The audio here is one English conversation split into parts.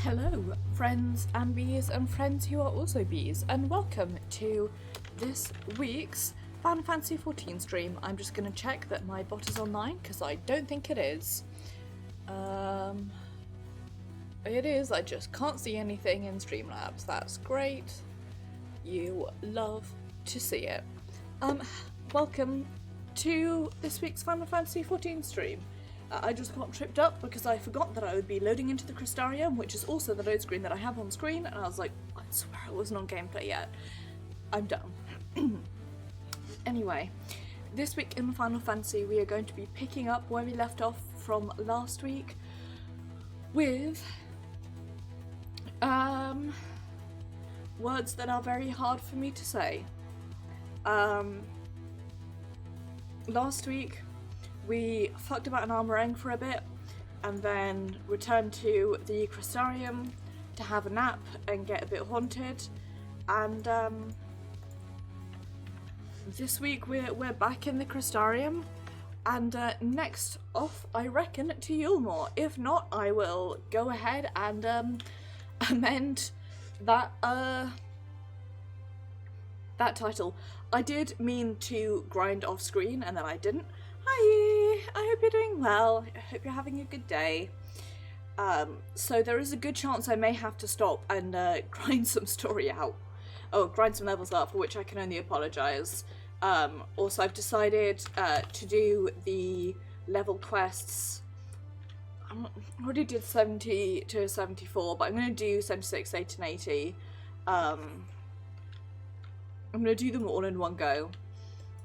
Hello, friends and bees and friends who are also bees, and welcome to this week's Final Fantasy XIV stream. I'm just going to check that my bot is online, because I don't think it is. It is, I just can't see anything in Streamlabs. That's great. You love to see it. Welcome to this week's Final Fantasy XIV stream. I just got tripped up because I forgot that I would be loading into the Crystarium, which is also the load screen that I have on screen, and I was like, I swear I wasn't on gameplay yet. I'm done. Anyway, this week in Final Fantasy we are going to be picking up where we left off from last week with words that are very hard for me to say. Last week we fucked about an Armorang for a bit and then returned to the Crystarium to have a nap and get a bit haunted, and this week we're back in the Crystarium, and next off I reckon to Eulmore. If not, I will go ahead and amend that that title. I did mean to grind off screen and then I didn't. Hi, I hope you're doing well. I hope you're having a good day. So there is a good chance I may have to stop and grind some story out. Oh, grind some levels up, for which I can only apologise. Also, I've decided to do the level quests. I already did 70 to 74, but I'm going to do 76, 8 and 80. I'm going to do them all in one go.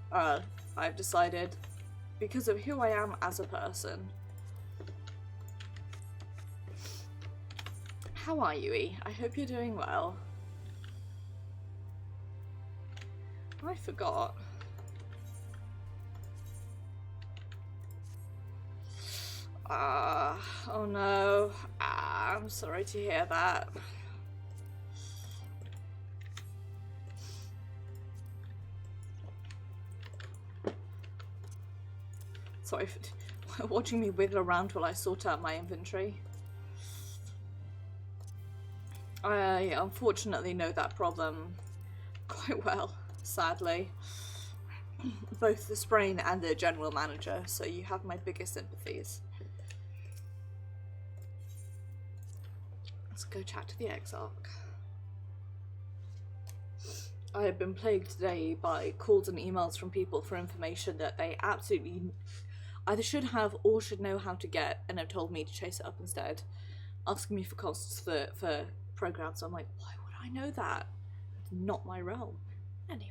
I've decided, because of who I am as a person. How are you, E? I hope you're doing well. I forgot. Oh no. I'm sorry to hear that. Sorry for watching me wiggle around while I sort out my inventory. I unfortunately know that problem quite well, sadly. Both the Sprain and the General Manager, so you have my biggest sympathies. Let's go chat to the Exarch. I have been plagued today by calls and emails from people for information that they absolutely either should have or should know how to get, and have told me to chase it up instead, asking me for costs for programs. So I'm like, why would I know that? It's not my realm. Anyway.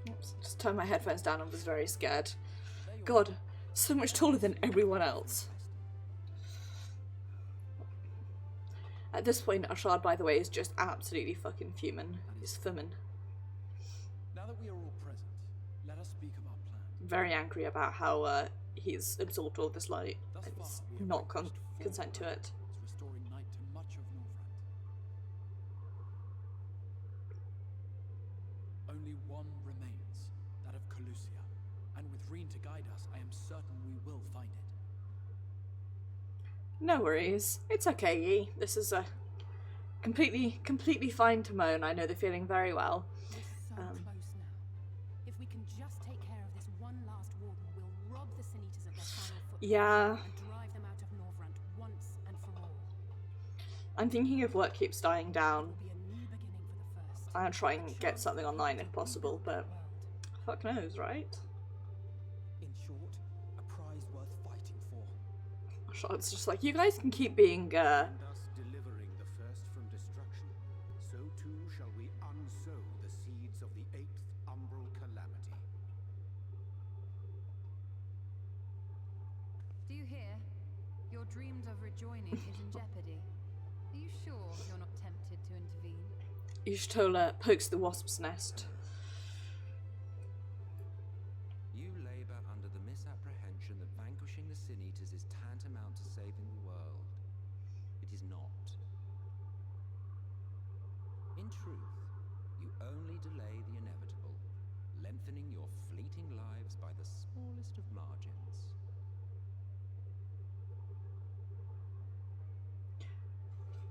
Oops, just turned my headphones down and was very scared. God, so much taller than everyone else. At this point, Ashard, by the way, is just absolutely fucking fuming. He's fuming. Now that we are all present, let us speak of our plan. Very angry about how he's absorbed all this light and he's not consent to it. Restoring night to much of Northrend. Only one remains, that of Calusia, and with Reen to guide us, I am certain we will find it. No worries. It's okay, Yi. This is a completely fine to moan. I know the feeling very well. We're so close now. If we can just take care of this one last warden, we'll rob the Sin Eaters of their final foothold Yeah. and drive them out of Northrend once and for all. I'm thinking if work keeps dying down, It will be a new beginning for the first. I'll try and get something online if possible, but fuck knows, right? In short, a prize worth fighting for. It's just like, you guys can keep being, And us delivering the first from destruction, so too shall we unsow the seeds of the 8th umbral calamity. Do you hear? Your dreams of rejoining is in jeopardy. Are you sure you're not tempted to intervene? Y'shtola pokes the wasp's nest. You labour under the misapprehension that vanquishing the Sin Eaters is tantamount to saving the world. It is not. In truth, you only delay the inevitable. lengthening your fleeting lives by the smallest of margins.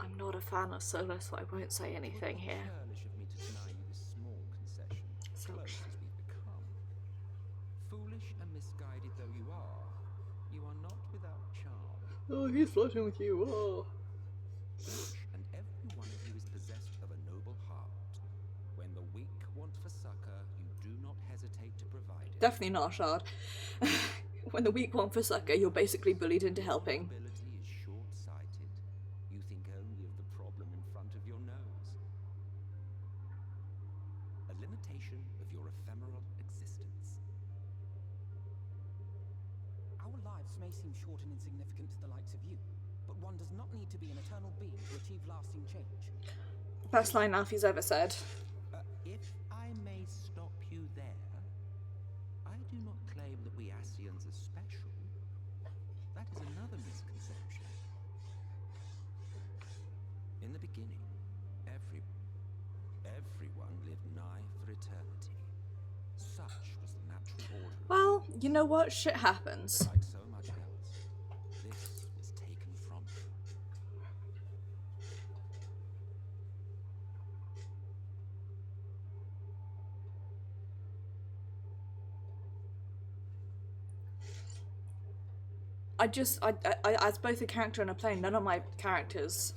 I'm not a fan of Solo, so I won't say anything here. Churlish of me to deny you this small concession, close as we've become. Foolish and misguided though you are not without charm. Oh, he's flirting with you. Oh. Each and every one of you is possessed of a noble heart. When the weak want for succor, you do not hesitate to provide it. Definitely not a shard. When the weak want for succor, you're basically bullied into helping. Ability is short-sighted. You think only of the problem in front of your nose. A limitation of your ephemeral existence. Our lives may seem short and insignificant to the likes of you, but one does not need to be an eternal being to achieve lasting change. Best line Alfie's ever said. If I may stop you there, I do not claim that we Ascians are special. That is another misconception. In the beginning, everyone lived nigh for eternity. Such was the natural order. Well, you know what? Shit happens. Like so much else, this was taken from you. I as both a character and a player, none of my characters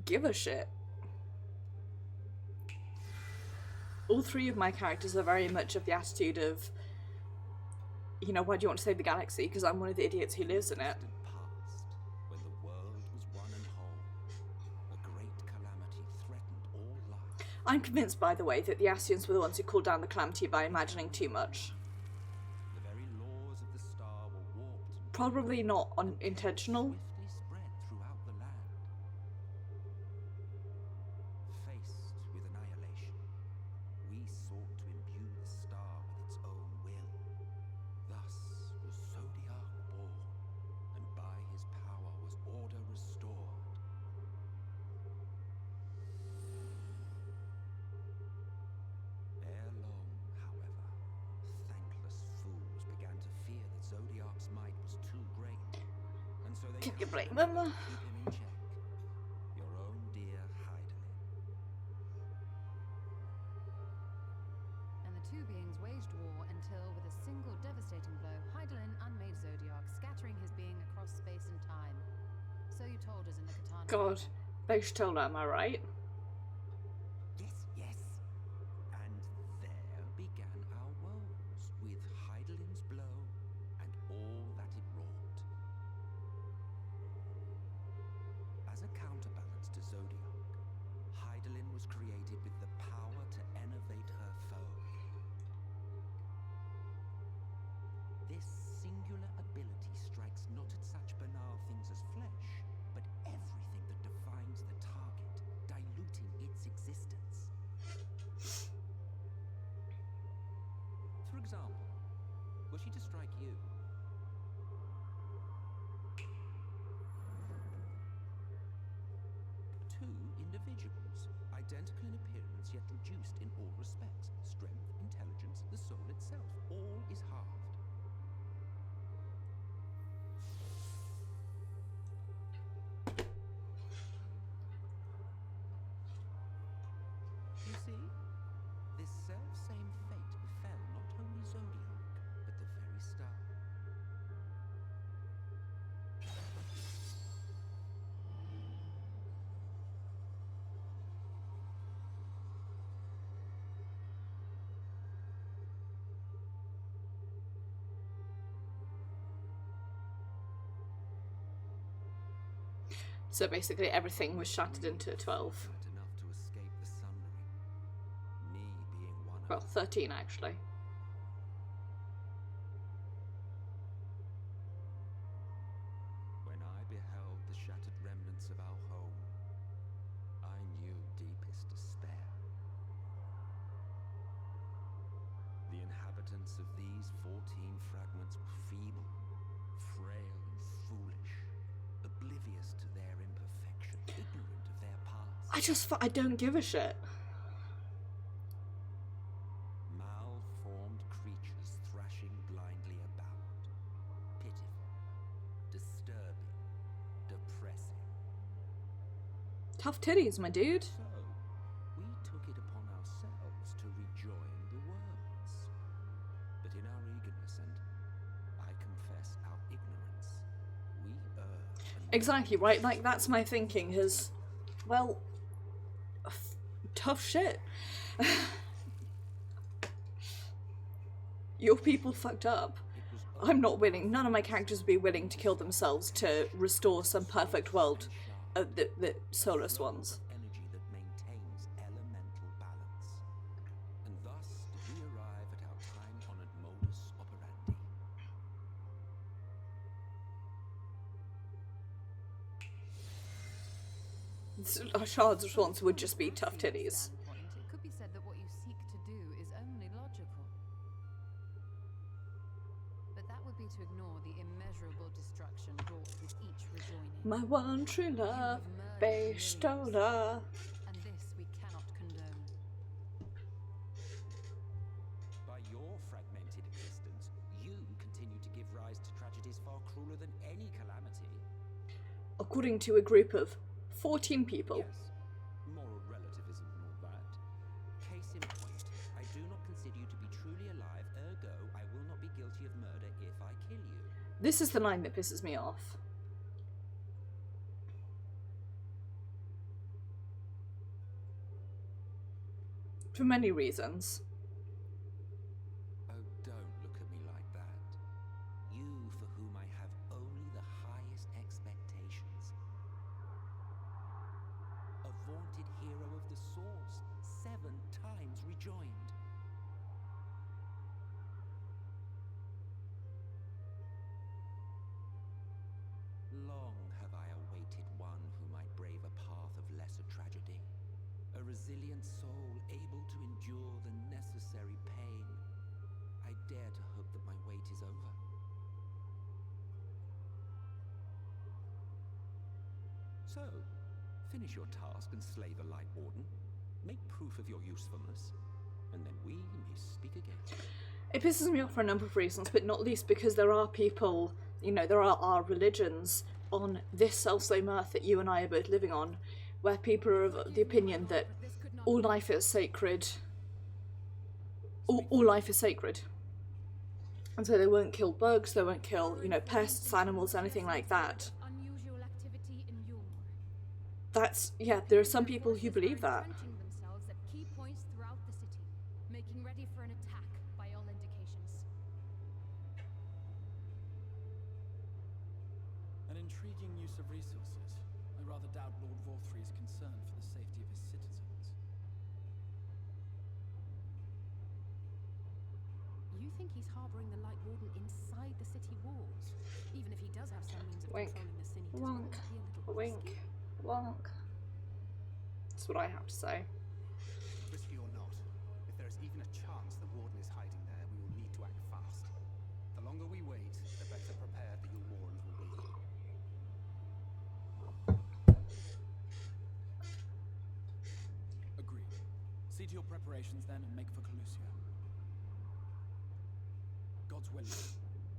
give a shit. All three of my characters are very much of the attitude of, you know, why do you want to save the galaxy? Because I'm one of the idiots who lives in it. Past, when the world was one and whole, a great calamity threatened all life. I'm convinced, by the way, that the Ascians were the ones who called down the calamity by imagining too much. The very laws of the star were warped and Probably not unintentional. swiftly spread throughout the land. Faced with annihilation, we sought to imbue the star with its own will. Thus was Zodiac born, and by his power was order restored. Ere long, however, thankless fools began to fear that Zodiac's might was too great, and so they Can you blame counted them? to keep him in check. Your own dear Heidelin. And the two beings waged war until, with a single devastating blow, Heidelin unmade Zodiac, scattering his being across space and time. So you told us in the Katana. God, Bechtol, am I right? Yes. And there began our woes, with Heidelin's blow and all that it wrought. As a counterbalance to Zodiac, Heidelin was created with the power to enervate her foe. This singular ability strikes not at such banal things as flesh, but everything that defines the target, diluting its existence. For example, were she to strike you, two individuals, identical in appearance yet reduced in all respects, strength, intelligence, the soul itself, all is halved. You see, this self-same fate befell not only Zodiac, but the very star. So basically everything was shattered into 12. Fortunate enough to escape the Sundering. Me being one Well, of 13 actually. When I beheld the shattered remnants of our home, I knew deepest despair. The inhabitants of these 14 fragments were feeble, frail and foolish, oblivious to their imperfection, ignorant of their past. I don't give a shit. Tough titties, my dude. So, we took it upon ourselves to rejoin the worlds. But in our eagerness and, I confess, our ignorance, we erred. Exactly, right? Like, that's my thinking, is, well, tough shit. Your people fucked up. I'm not willing, none of my characters would be willing to kill themselves to restore some perfect world of the soulless ones. Energy that maintains elemental balance. And thus did we arrive at our time-honored modus operandi. Shard's response would just be tough titties. It could be said that what you seek to do is only logical. But that would be to ignore the immeasurable destruction wrought with each rejoining. My one true love, Bestola. And this we cannot condone. By your fragmented existence, you continue to give rise to tragedies far crueler than any calamity. According to a group of 14 people. Yes, moral relativism and all that. Case in point, I do not consider you to be truly alive, ergo I will not be guilty of murder if I kill you. This is the line that pisses me off. For many reasons. Oh, don't look at me like that. You for whom I have only the highest expectations. A vaunted hero of the Source, 7 times rejoined. Long have I awaited one who might brave a path of lesser tragedy. A resilient soul able to endure the necessary pain. I dare to hope that my wait is over. So, finish your task and slay the Light Warden. Make proof of your usefulness, and then we may speak again. It pisses me off for a number of reasons, but not least because there are people, you know, there are our religions on this self-same earth that you and I are both living on, where people are of the opinion that all life is sacred. All life is sacred. And so they won't kill bugs, they won't kill, you know, pests, animals, anything like that. Unusual activity in Eulmore. That's, yeah, there are some people who believe that. Entrenching themselves at key points throughout the city, making ready for an attack by all indications. An intriguing use of resources. I rather doubt Lord Vorthry's concern for the safety of his citizens. You think he's harboring the Light Warden inside the city walls? Even if he does have some means of Wink. controlling the city, Wonk. be a little Wink. risky? Wonk. That's what I have to say. Risky or not, if there is even a chance the Warden is hiding there, we will need to act fast. The longer we wait, the better prepared the Eulmorans will be. Agreed. See to your preparations then and make for Calusia. God's willing,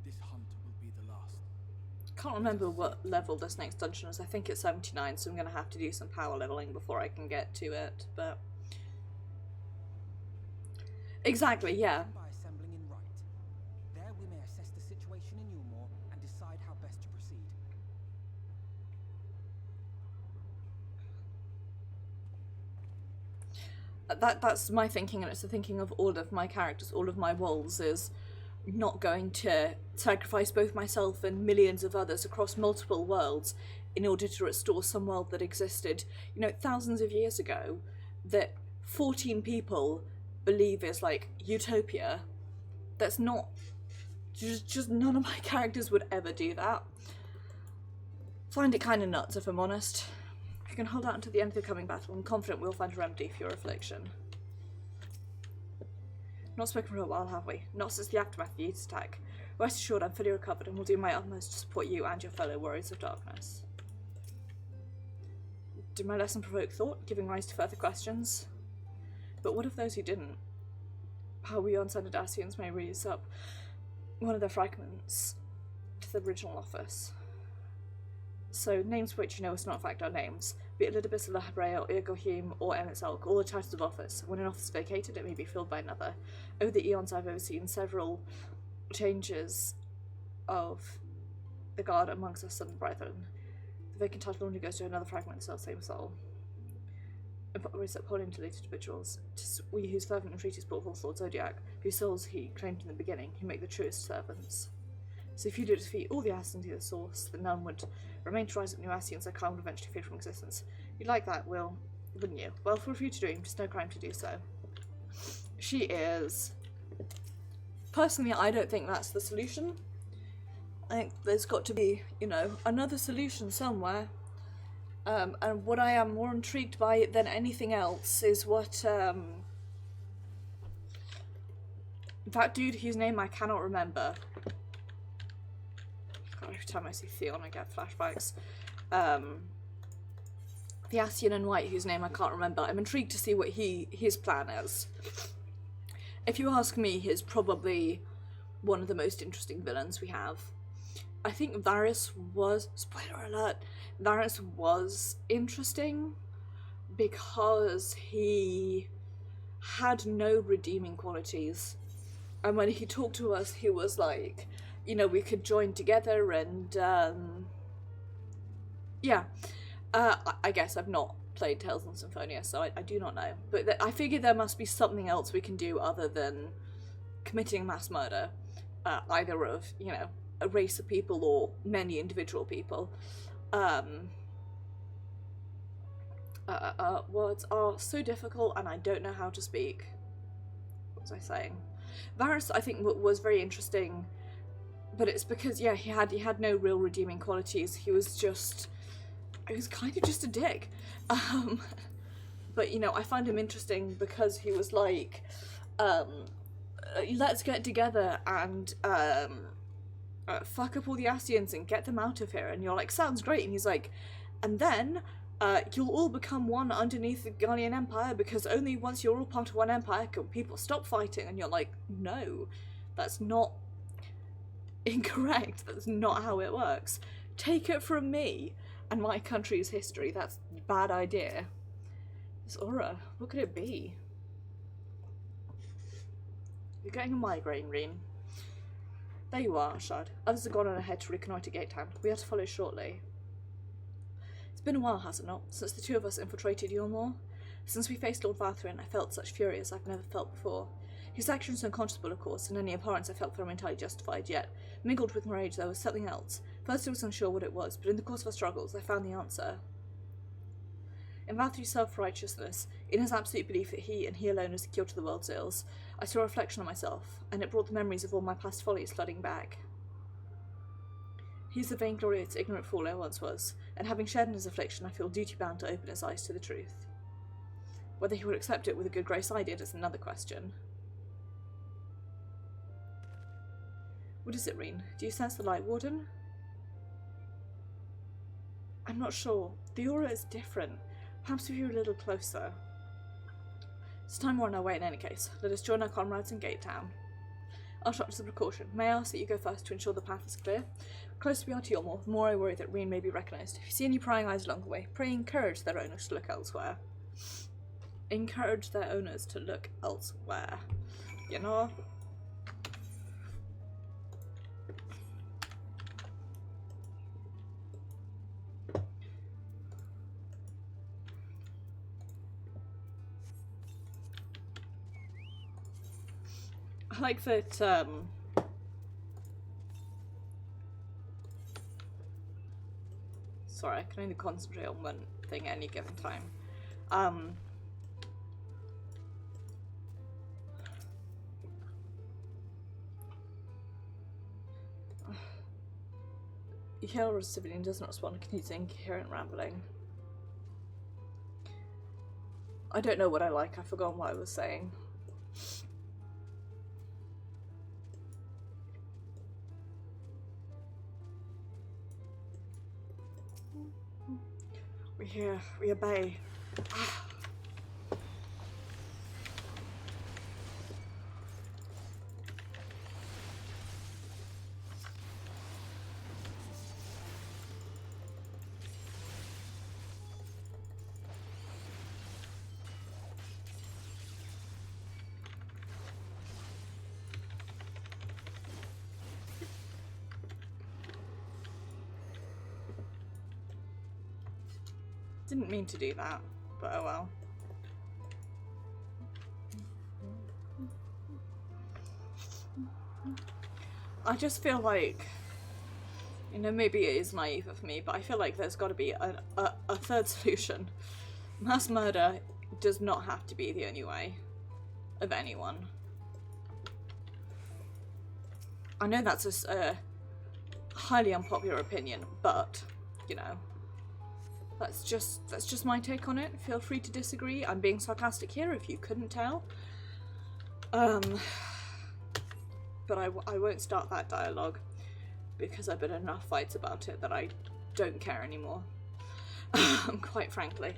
this hunt will be the last. Can't remember what level this next dungeon is. I think it's 79, so I'm going to have to do some power leveling before I can get to it, but... Exactly, yeah. By assembling in right. There we may assess the situation in Eulmore and decide how best to proceed. That's my thinking, and it's the thinking of all of my characters, all of my wolves, is not going to sacrifice both myself and millions of others across multiple worlds in order to restore some world that existed, you know, thousands of years ago, that 14 people believe is like utopia. That's not, just none of my characters would ever do that. Find it kind of nuts, if I'm honest. If you can hold out until the end of the coming battle, I'm confident we'll find a remedy for your affliction. Not spoken for a while, have we? Not since the aftermath of the Yeet's attack. Rest assured I'm fully recovered and will do my utmost to support you and your fellow warriors of darkness. Did my lesson provoke thought, giving rise to further questions? But what of those who didn't? How we unsended Dacians may raise up one of their fragments to the original office. So names which you know is not in fact our names, be it Lidibis, Lahabrea, or Irgohim, or Emetzelk, all the titles of office. When an office is vacated, it may be filled by another. Over the eons I've overseen several changes of the guard amongst our southern brethren. The vacant title only goes to another fragment of the self-same soul. Is appalling to late individuals. 'Tis we whose fervent entreaties brought forth Lord Zodiac, whose souls he claimed in the beginning, who make the truest servants. So if you did defeat all the Ascians to the source, then none would remain to rise up new Ascians, their clan would eventually fade from existence. You'd like that, Will, wouldn't you? Well, feel free to dream, just no crime to do so. She is... Personally, I don't think that's the solution. I think there's got to be, you know, another solution somewhere. And what I am more intrigued by than anything else is what, that dude whose name I cannot remember. God, every time I see Theon I get flashbacks. The Ascian in white whose name I can't remember. I'm intrigued to see what his plan is. If you ask me, he's probably one of the most interesting villains we have. I think Varys was, spoiler alert, Varys was interesting because he had no redeeming qualities. And when he talked to us, he was like, you know, we could join together and, yeah. I guess I've not played Tales and Symphonia, so I do not know. But I figure there must be something else we can do other than committing mass murder, either of, you know, a race of people or many individual people. Words are so difficult and I don't know how to speak. What was I saying? Varys, I think, was very interesting, but it's because, yeah, he had no real redeeming qualities. He was kind of just a dick. But, you know, I find him interesting because he was like, let's get together and fuck up all the Ascians and get them out of here. And you're like, sounds great. And he's like, and then you'll all become one underneath the Gallian Empire, because only once you're all part of one empire can people stop fighting. And you're like, no, that's not incorrect. That's not how it works. Take it from me and my country's history. That's a bad idea. This aura, what could it be? You're getting a migraine, Reen. There you are, Shad. Others have gone on ahead to reconnoitre Gatetown. We are to follow shortly. It's been a while, has it not, since the two of us infiltrated Eulmore? Since we faced Lord Vathrin, I felt such fury as I've never felt before. His actions were unconscionable, of course, and any abhorrence I felt for him entirely justified, yet, mingled with my rage, there was something else. First I was unsure what it was, but in the course of our struggles, I found the answer. In Vathri's self-righteousness, in his absolute belief that he and he alone was the cure to the world's ills, I saw a reflection of myself, and it brought the memories of all my past follies flooding back. He's the vainglorious, ignorant fool I once was, and having shared in his affliction, I feel duty-bound to open his eyes to the truth. Whether he would accept it with a good grace I did is another question. What is it, Reen? Do you sense the light, Warden? I'm not sure. The aura is different. Perhaps if you were a little closer. It's time we're on our way in any case. Let us join our comrades in Gatetown. I'll shot as a precaution. May I ask that you go first to ensure the path is clear? The closer we are to Eulmore, the more I worry that Reen may be recognised. If you see any prying eyes along the way, pray encourage their owners to look elsewhere. Encourage their owners to look elsewhere. You know? I like that, sorry, I can only concentrate on one thing at any given time. You hear a civilian does not respond, continues incoherent rambling. I don't know what I like, I've forgotten what I was saying. We're here, we obey. Didn't mean to do that, but oh well. I just feel like, you know, maybe it is naive of me, but I feel like there's got to be a third solution. Mass murder does not have to be the only way of anyone. I know that's a highly unpopular opinion, but, you know, that's just my take on it. Feel free to disagree. I'm being sarcastic here if you couldn't tell. But I won't start that dialogue because I've been in enough fights about it that I don't care anymore. Quite frankly.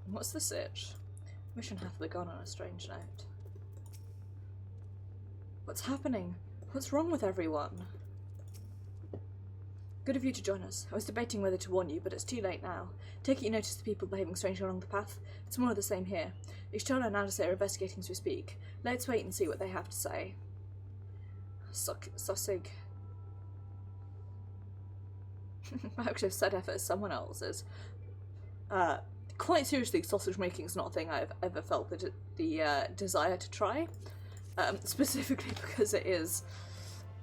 What's the sitch? Mission hath begun on a strange note. What's happening? What's wrong with everyone? Good of you to join us. I was debating whether to warn you, but it's too late now. Take it you notice the people behaving strangely along the path. It's more of the same here. Ishtola and Alice are investigating as we speak. Let's wait and see what they have to say. Sossig. I actually have said effort as someone else's. Quite seriously, sausage making is not a thing I've ever felt the desire to try. Specifically because it is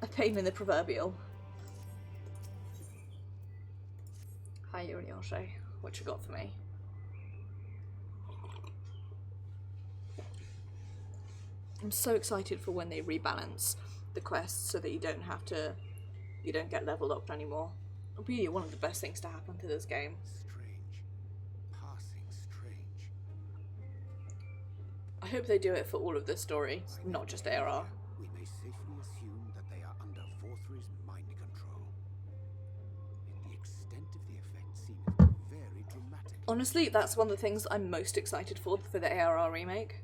a pain in the proverbial. Hi, Eulmore. What you got for me? I'm so excited for when they rebalance the quests so that you don't get level up anymore. It'll be one of the best things to happen to this game. Strange. Passing strange. I hope they do it for all of the story, not just ARR. We may safely assume that they are under Vorthri's mind control. Yet the extent of the effect seems very dramatic. Honestly, that's one of the things I'm most excited for the ARR remake.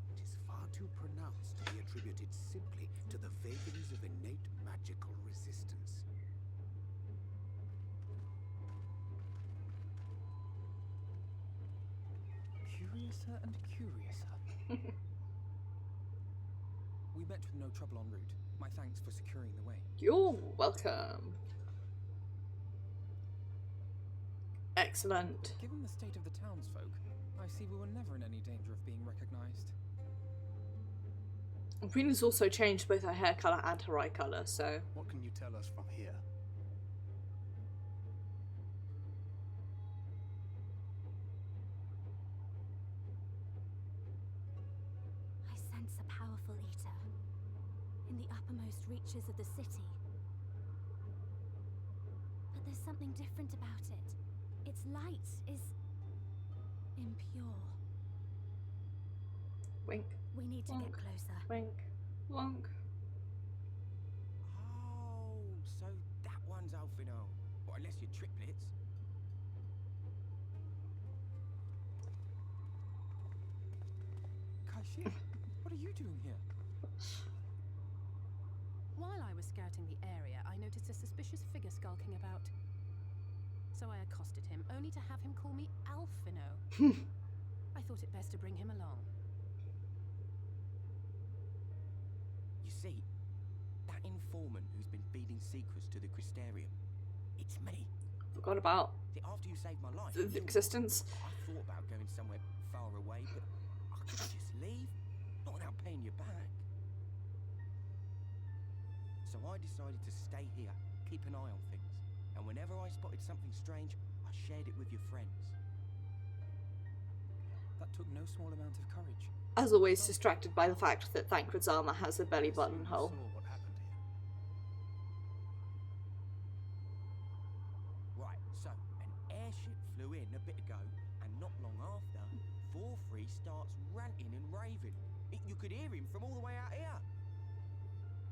It is far too pronounced to be attributed simply to the vagaries of innate magical resistance. Curiouser and curiouser. We met with no trouble en route. My thanks for securing the way. You're welcome. Excellent. Given the state of the townsfolk, I see we were never in any danger of being recognized. Rina's also changed both her hair colour and her eye colour, so... What can you tell us from here? I sense a powerful eater in the uppermost reaches of the city. But there's something different about it. Its light is impure. Wink, We need to Wonk. get closer. wink, wonk. Oh, so that one's Alfino. Well, unless you're triplets. Kaishi, what are you doing here? While I was scouting the area, I noticed a suspicious figure skulking about. So I accosted him, only to have him call me Alfino. I thought it best to bring him along. You see, that informant who's been feeding secrets to the Crystarium, it's me. Forgot about See, after you saved my life, the existence. I thought about going somewhere far away, but I couldn't just leave, not without paying you back. So I decided to stay here, keep an eye on things, and whenever I spotted something strange, I shared it with your friends. That took no small amount of courage. As always, distracted by the fact that Thancred's armour has a belly button hole. Saw what happened here. Right, so an airship flew in a bit ago, and not long after, Vorthri starts ranting and raving. You could hear him from all the way out here.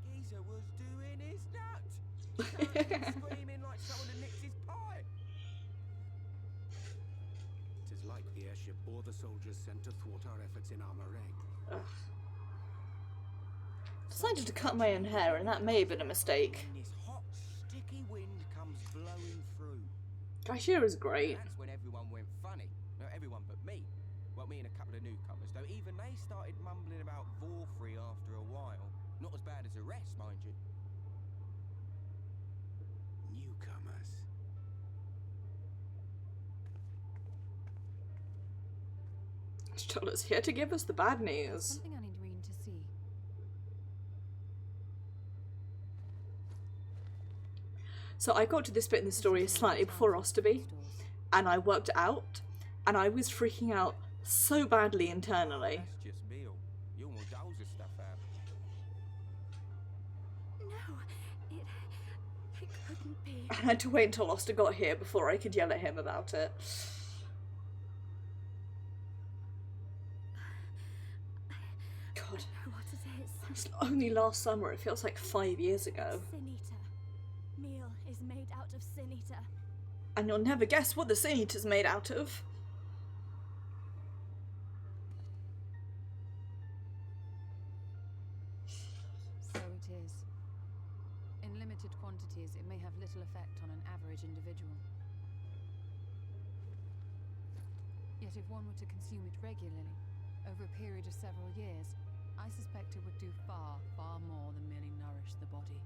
Geezer was doing his nuts. Shouting and screaming like someone had nicked his pie. It is like the airship bore the soldiers sent to thwart our efforts in armoring. Decided to cut my own hair, and that may have been a mistake. And this hot, sticky wind comes blowing through. Kaishira is great. That's when everyone went funny. No, everyone but me. Well, me and a couple of newcomers, though even they started mumbling about Vorthri after a while. Not as Commander's arrest, mind you. Newcomers. Charlotte's here to give us the bad news. Something I need Reen to see. So I got to this bit in the story slightly before Osterby, and I worked it out, and I was freaking out so badly internally. That's just meal. Eulmore doles the stuff out. No, it couldn't be. I had to wait until Oster got here before I could yell at him about it. God, What it is. it's only last summer. It feels like 5 years ago. Sin Eater. Meal is made out of Sin Eater. And you'll never guess what the Sin Eater's made out of. So it is. In limited quantities, it may have little effect on an average individual. Yet if one were to consume it regularly, over a period of several years, I suspect it would do far, far more than merely nourish the body.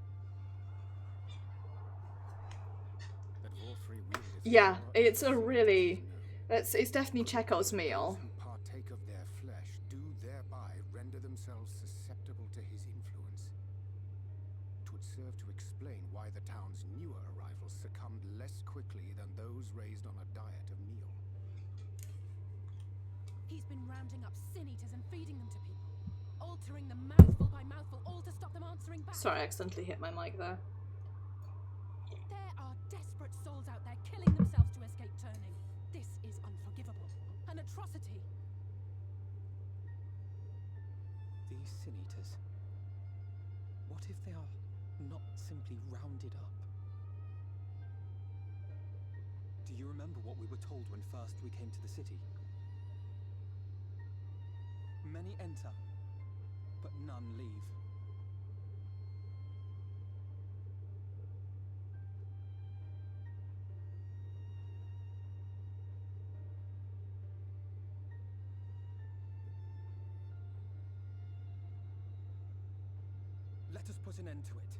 But Vorfrey wielded Yeah, power it's a over really... those It's definitely Chekhov's who meal. partake of their flesh do thereby render themselves susceptible to his influence. It would serve to explain why the town's newer arrivals succumbed less quickly than those raised on a diet of meal. He's been rounding up sin eaters and feeding them to people, altering them mouthful by mouthful, all to stop them answering back. Sorry, I accidentally hit my mic there. There are desperate souls out there killing themselves to escape turning. This is unforgivable. An atrocity. These sin eaters. What if they are not simply rounded up? Do you remember what we were told when first we came to the city? Many enter, but none leave. Let us put an end to it.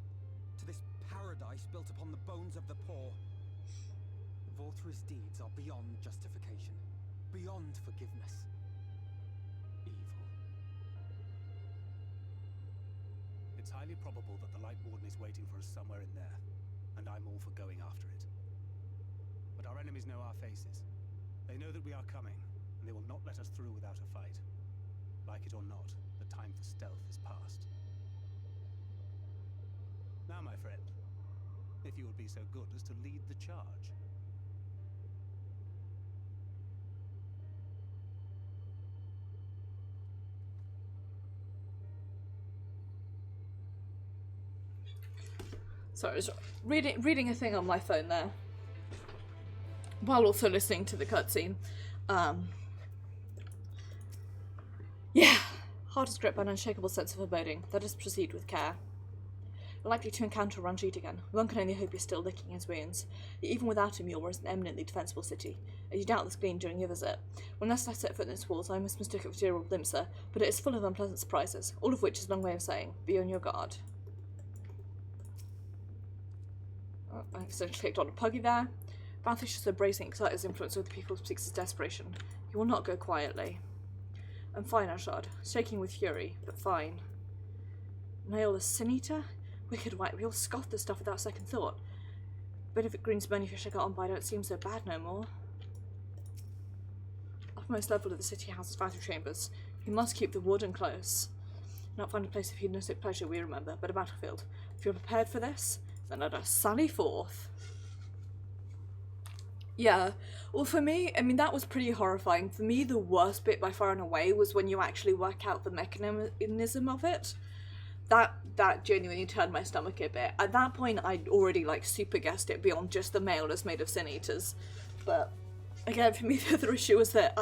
To this paradise built upon the bones of the poor. Vorthri's deeds are beyond justification, beyond forgiveness. Evil. It's highly probable that the Light Warden is waiting for us somewhere in there, and I'm all for going after it. But our enemies know our faces. They know that we are coming, and they will not let us through without a fight. Like it or not, the time for stealth is past. Now, my friend, if you would be so good as to lead the charge. Sorry, I was reading a thing on my phone there, while also listening to the cutscene. Yeah, hardest grip and unshakable sense of foreboding. Let us proceed with care. We're likely to encounter Ranjit again. One can only hope he's still licking his wounds. Yet even without him, Eulmore is an eminently defensible city, as you doubtless gleaned during your visit. When last I set foot in its walls, I almost mistook it for dear old Limsa, but it is full of unpleasant surprises, all of which is a long way of saying, be on your guard. Oh, I accidentally clicked on a puggy there. Balthish is so bracing, excited his influence over the people speaks his desperation. He will not go quietly. I'm fine, Ashard, shaking with fury, but fine. Nail a Sin Eater? Wicked white, we all scoffed the stuff without second thought. Bit of a green bony fish I got on by don't seem so bad no more. Uppermost level of the city houses battle chambers. You must keep the warden close. Not find a place of hedonistic pleasure, we remember, but a battlefield. If you're prepared for this, then let us sally forth. Yeah, well for me, I mean that was pretty horrifying. For me the worst bit by far and away was when you actually work out the mechanism of it. That genuinely turned my stomach a bit. At that point I'd already like super guessed it beyond just the mail is made of sin eaters. But again for me the other issue was that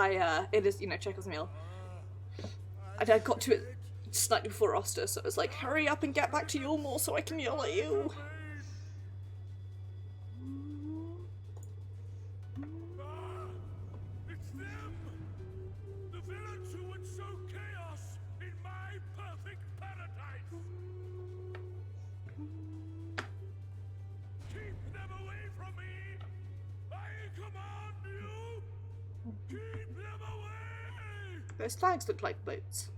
it is, you know, Chekhov's meal. I got to it slightly before Oster, so it was like, hurry up and get back to Eulmore so I can yell at you. It's them! The villains who would sow chaos in my perfect paradise! command you! Keep them away! Those flags look like boats.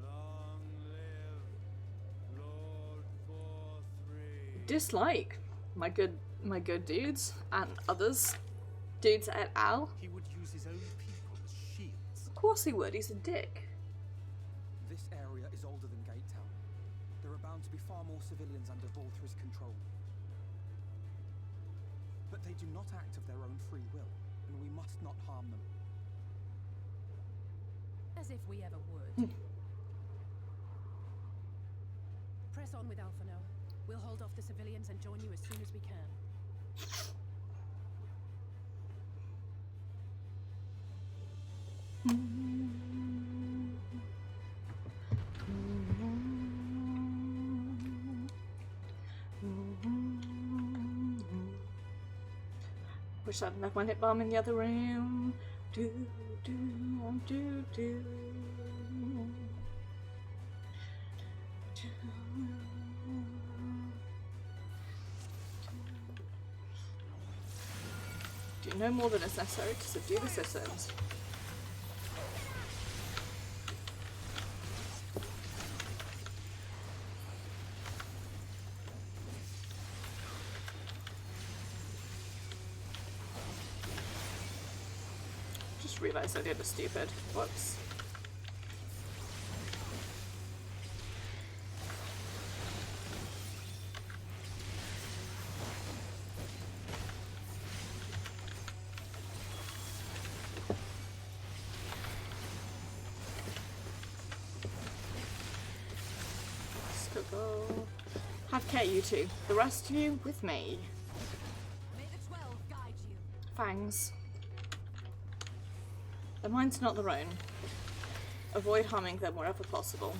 Long live Lord 4-3. Dislike, my good dudes and others. Dudes et al. He would use his own people as shields. Of course he would, he's a dick. This area is older than Gate Town. There are bound to be far more civilians under Volthra's control. But they do not act of their own free will, and we must not harm them. As if we ever would. Press on with Alphino. We'll hold off the civilians and join you as soon as we can. Wish I'd left my lip balm in the other room. Do. Do no more than is necessary to subdue the citizens. Just realised I did a stupid. Whoops. Go. Have care, you two. The rest of you with me. May the 12 guide you. Fangs. Their mind's not their own. Avoid harming them wherever possible.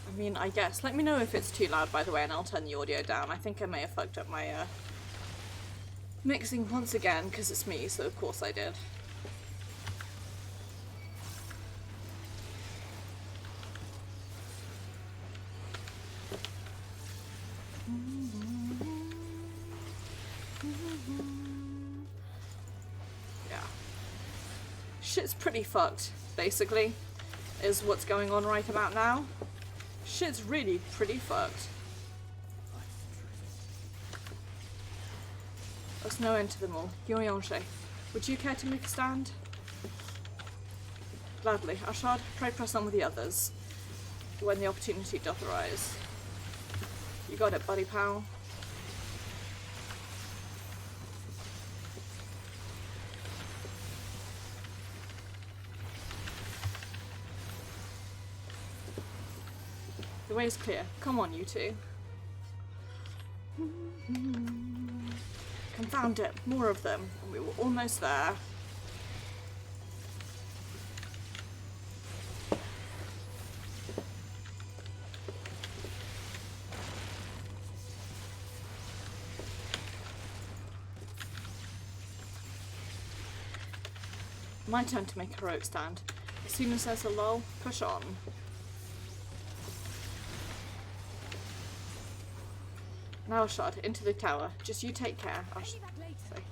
I mean, I guess. Let me know if it's too loud, by the way, and I'll turn the audio down. I think I may have fucked up my mixing once again, because it's me, so of course I did. Shit's pretty fucked, basically, is what's going on right about now. Shit's really pretty fucked. There's no end to them all. Yoyonshe, would you care to make a stand? Gladly. Ashad, pray press on with the others, when the opportunity doth arise. You got it, buddy pal. The way is clear. Come on, you two. Confound it. More of them. And we were almost there. My turn to make a heroic stand. As soon as there's a lull, push on. Now, Ashad, into the tower. Just you take care. Sorry.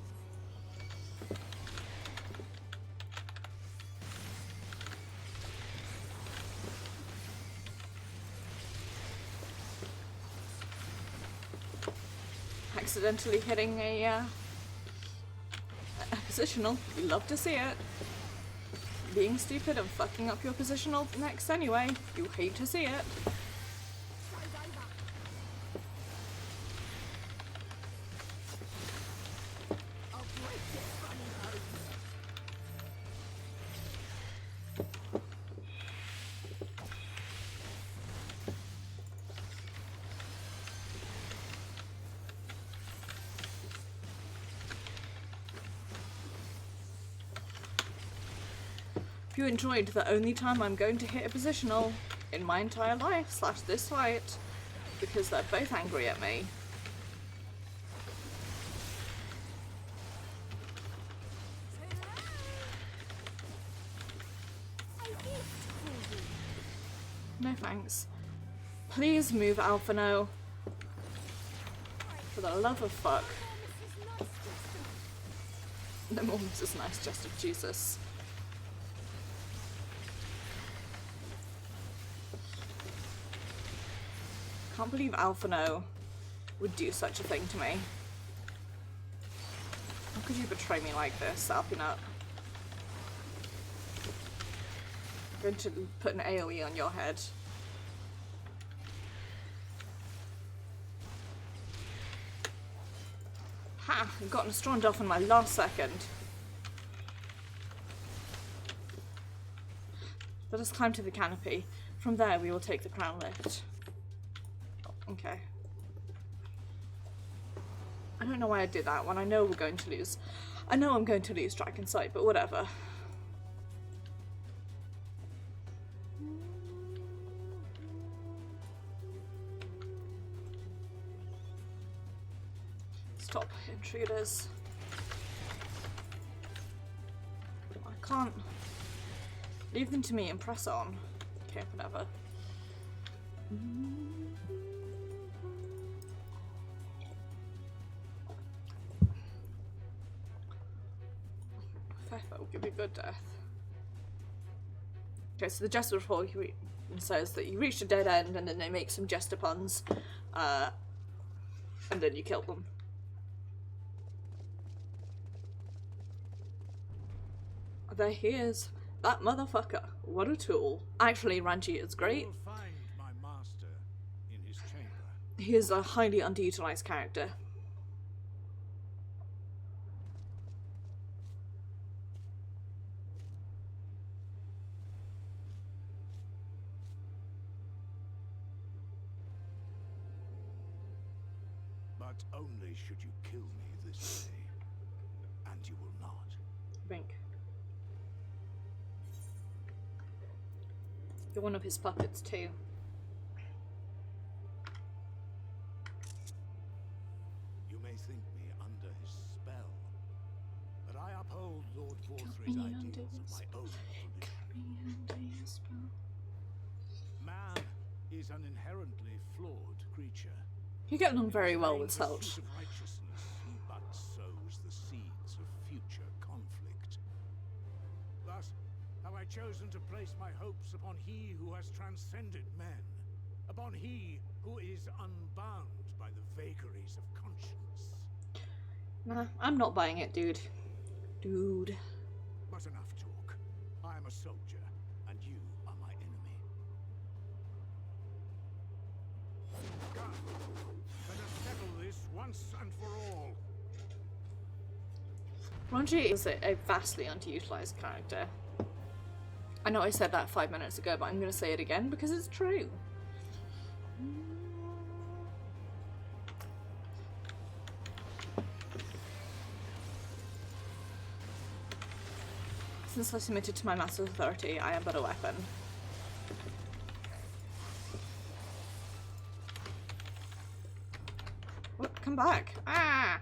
Accidentally hitting a positional. You love to see it. Being stupid and fucking up your positional next anyway. You hate to see it. If you enjoyed the only time I'm going to hit a positional in my entire life / this fight, because they're both angry at me. No thanks. Please move, Alphino. For the love of fuck. No more Mrs. Nice Just of Jesus. Can't believe Alphino would do such a thing to me. How could you betray me like this, Alpinut? I'm going to put an AoE on your head. Ha! I've gotten stormed off in my last second. Let us climb to the canopy. From there we will take the crown lift. Okay. I don't know why I did that when I know we're going to lose. I know I'm going to lose Dragon Sight, but whatever. Stop, intruders. I can't. Leave them to me and press on. Okay, whatever. That will give you a good death. Okay, so the Jester report says that you reached a dead end and then they make some Jester puns. And then you kill them. There he is. That motherfucker. What a tool. Actually, Ranji is great. You will find my master in his chamber. He is a highly underutilized character. But only should you kill me this day. And you will not. Wink. You're one of his puppets too. You may think me under his spell, but I uphold Lord Vorthry's ideals of my own volition. Man is an inherently flawed creature. You get along very well with Pursuit Selt. of righteousness, he but sows the seeds of future conflict. Thus, have I chosen to place my hopes upon he who has transcended men, upon he who is unbound by the vagaries of conscience. Nah, I'm not buying it, dude. Dude. But enough talk. I am a soldier, and you are my enemy. Come, let us settle this once and for all. Ranji is a vastly underutilized character. I know I said that 5 minutes ago, but I'm going to say it again because it's true. Since I submitted to my Master's Authority, I am but a weapon. What? Come back! Ah!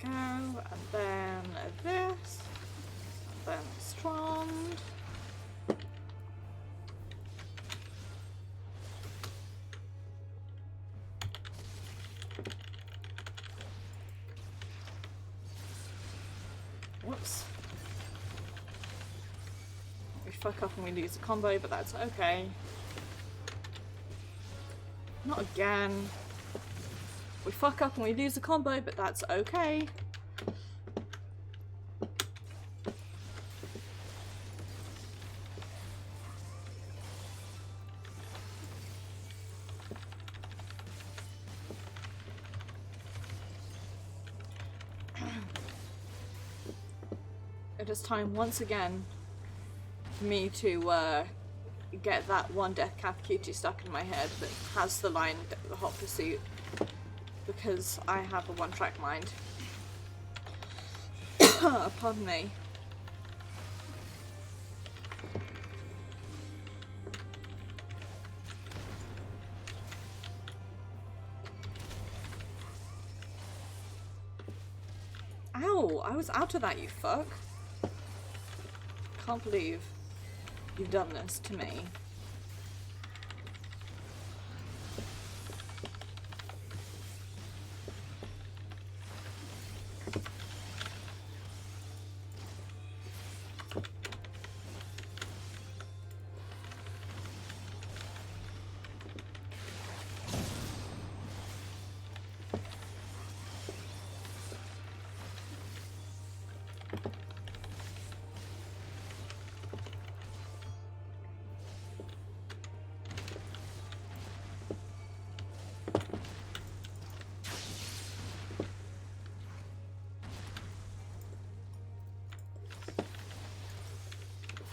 Go, and then this, and then Strand. Whoops. We fuck up and we lose a combo, but that's okay. Not again. We fuck up and we lose a combo, but that's okay. It is time once again for me to get that one Death Cap cutie stuck in my head that has the line the Hot Pursuit, because I have a one-track mind. Pardon me. Ow! I was out of that, you fuck. Can't believe you've done this to me.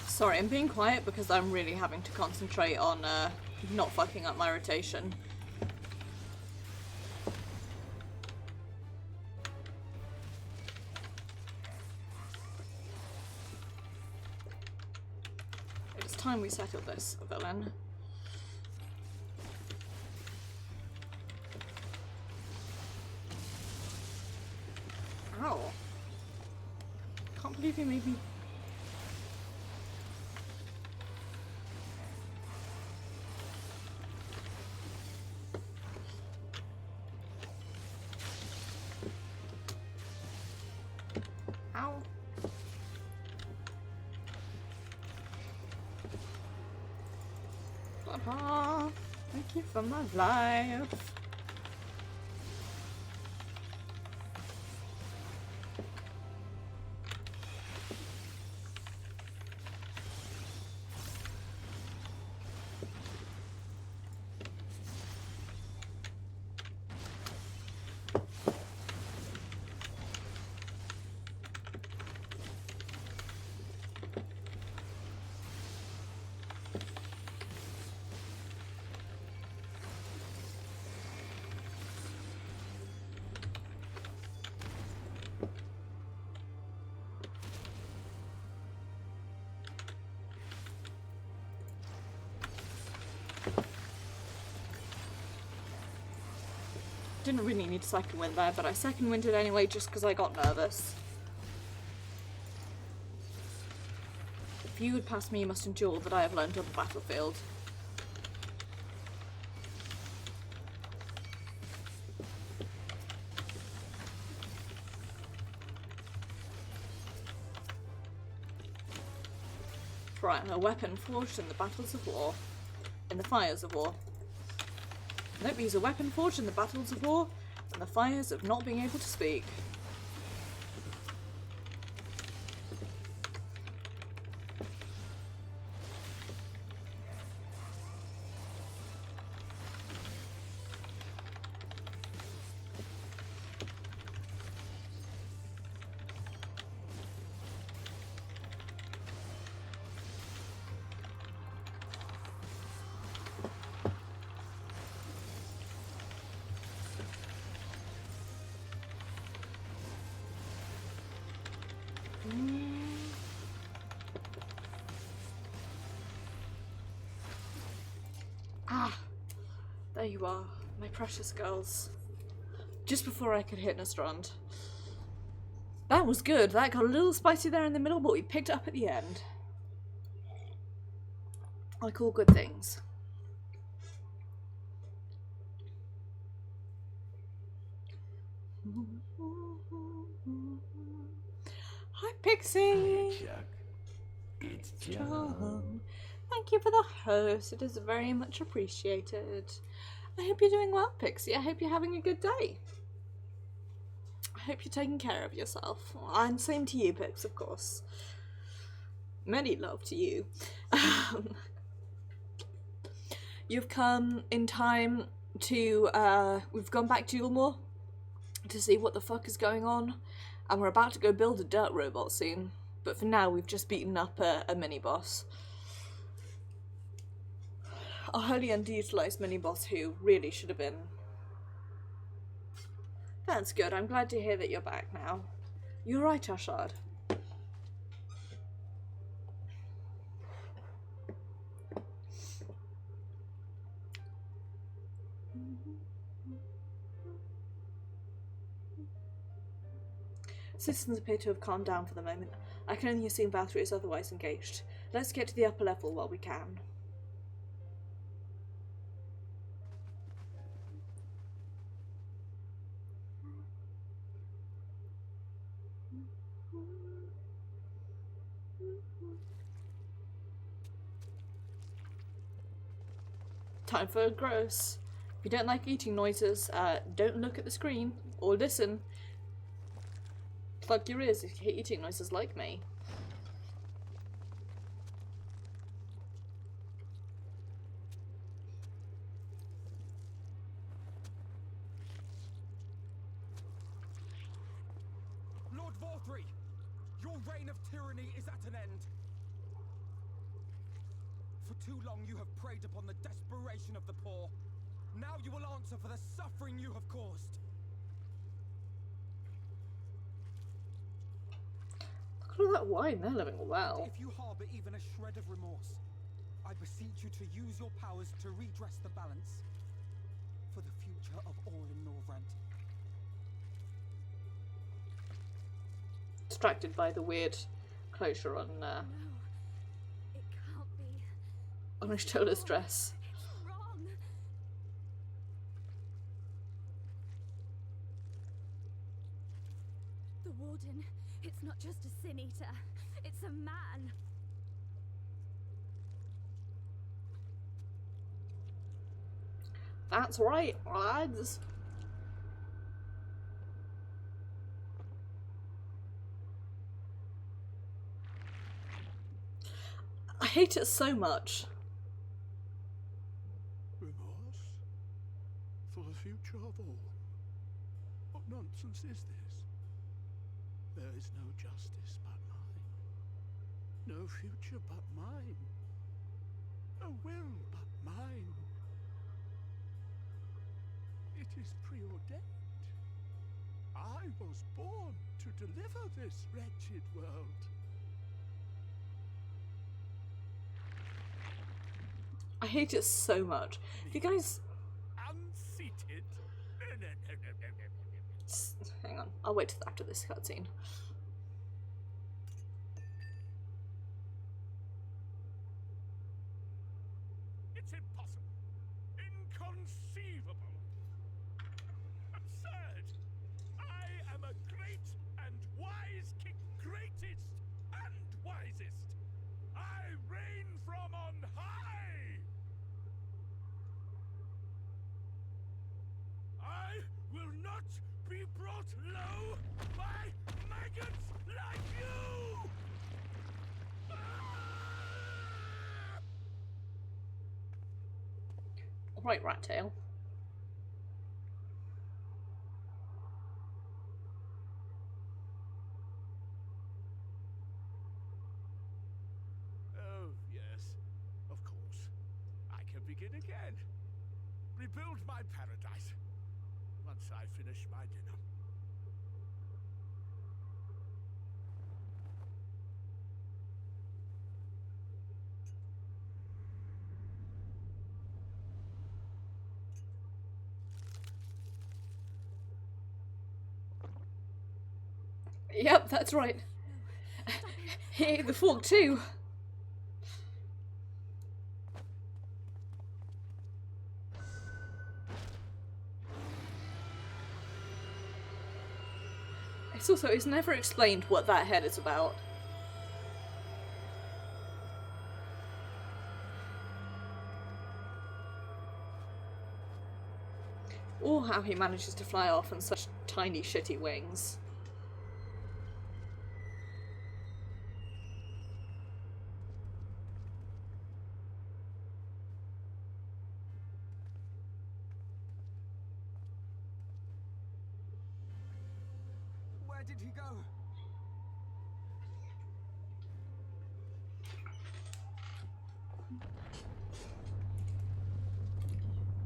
Sorry, I'm being quiet because I'm really having to concentrate on not fucking up my rotation. It's time we settle this, villain. Ow. Can't believe you made me... Ow. Papa, thank you for my life. Didn't really need to second wind there, but I second winded anyway just because I got nervous. If you would pass me, you must endure that I have learned on the battlefield. For I am a weapon forged in the battles of war. In the fires of war. Nope, he's a weapon forged in the battles of war and the fires of not being able to speak. Ah, there you are, my precious girls. Just before I could hit Nostrand. That was good. That got a little spicy there in the middle, but we picked it up at the end. Like all good things. Hi, Pixie. It's John. Thank you for the host. It is very much appreciated. I hope you're doing well, Pixie. I hope you're having a good day. I hope you're taking care of yourself. And same to you, Pix, of course. Many love to you. You've come in time to, we've gone back to Eulmore to see what the fuck is going on. And we're about to go build a dirt robot soon. But for now, we've just beaten up a mini-boss. a highly underutilized mini-boss who really should have been. That's good. I'm glad to hear that you're back now. You're right, Ashard. Citizens appear to have calmed down for the moment. I can only assume Valkyrie is otherwise engaged. Let's get to the upper level while we can. Time for a gross. If you don't like eating noises, don't look at the screen or listen. Plug your ears if you hate eating noises like me. Lord Vorthree, your reign of tyranny is at an end. For too long you have preyed upon the desperation of the poor. Now you will answer for the suffering you have caused. Look at all that wine, they're living well. If you harbor even a shred of remorse, I beseech you to use your powers to redress the balance for the future of all in Norvrent. Distracted by the weird closure on No, it can't be. on Ishtola's dress. It's wrong. The Warden, it's not just a sin eater, it's a man. That's right, lads. I hate it so much. Remorse? For the future of all? What nonsense is this? There is no justice but mine. No future but mine. No will but mine. It is preordained. I was born to deliver this wretched world. I hate it so much. You guys... Unseated? Hang on, I'll wait till after this cutscene. It's impossible. Inconceivable. Absurd. I am a great and wise king. Greatest and wisest. I reign from on high. I will not be brought low by maggots like you! Alright, Rat Tail. Oh, yes. Of course. I can begin again. Rebuild my paradise. Once I finish my dinner. Yep, that's right. He ate the fork too. It's never explained what that head is about. Or how he manages to fly off on such tiny shitty wings. Where did he go?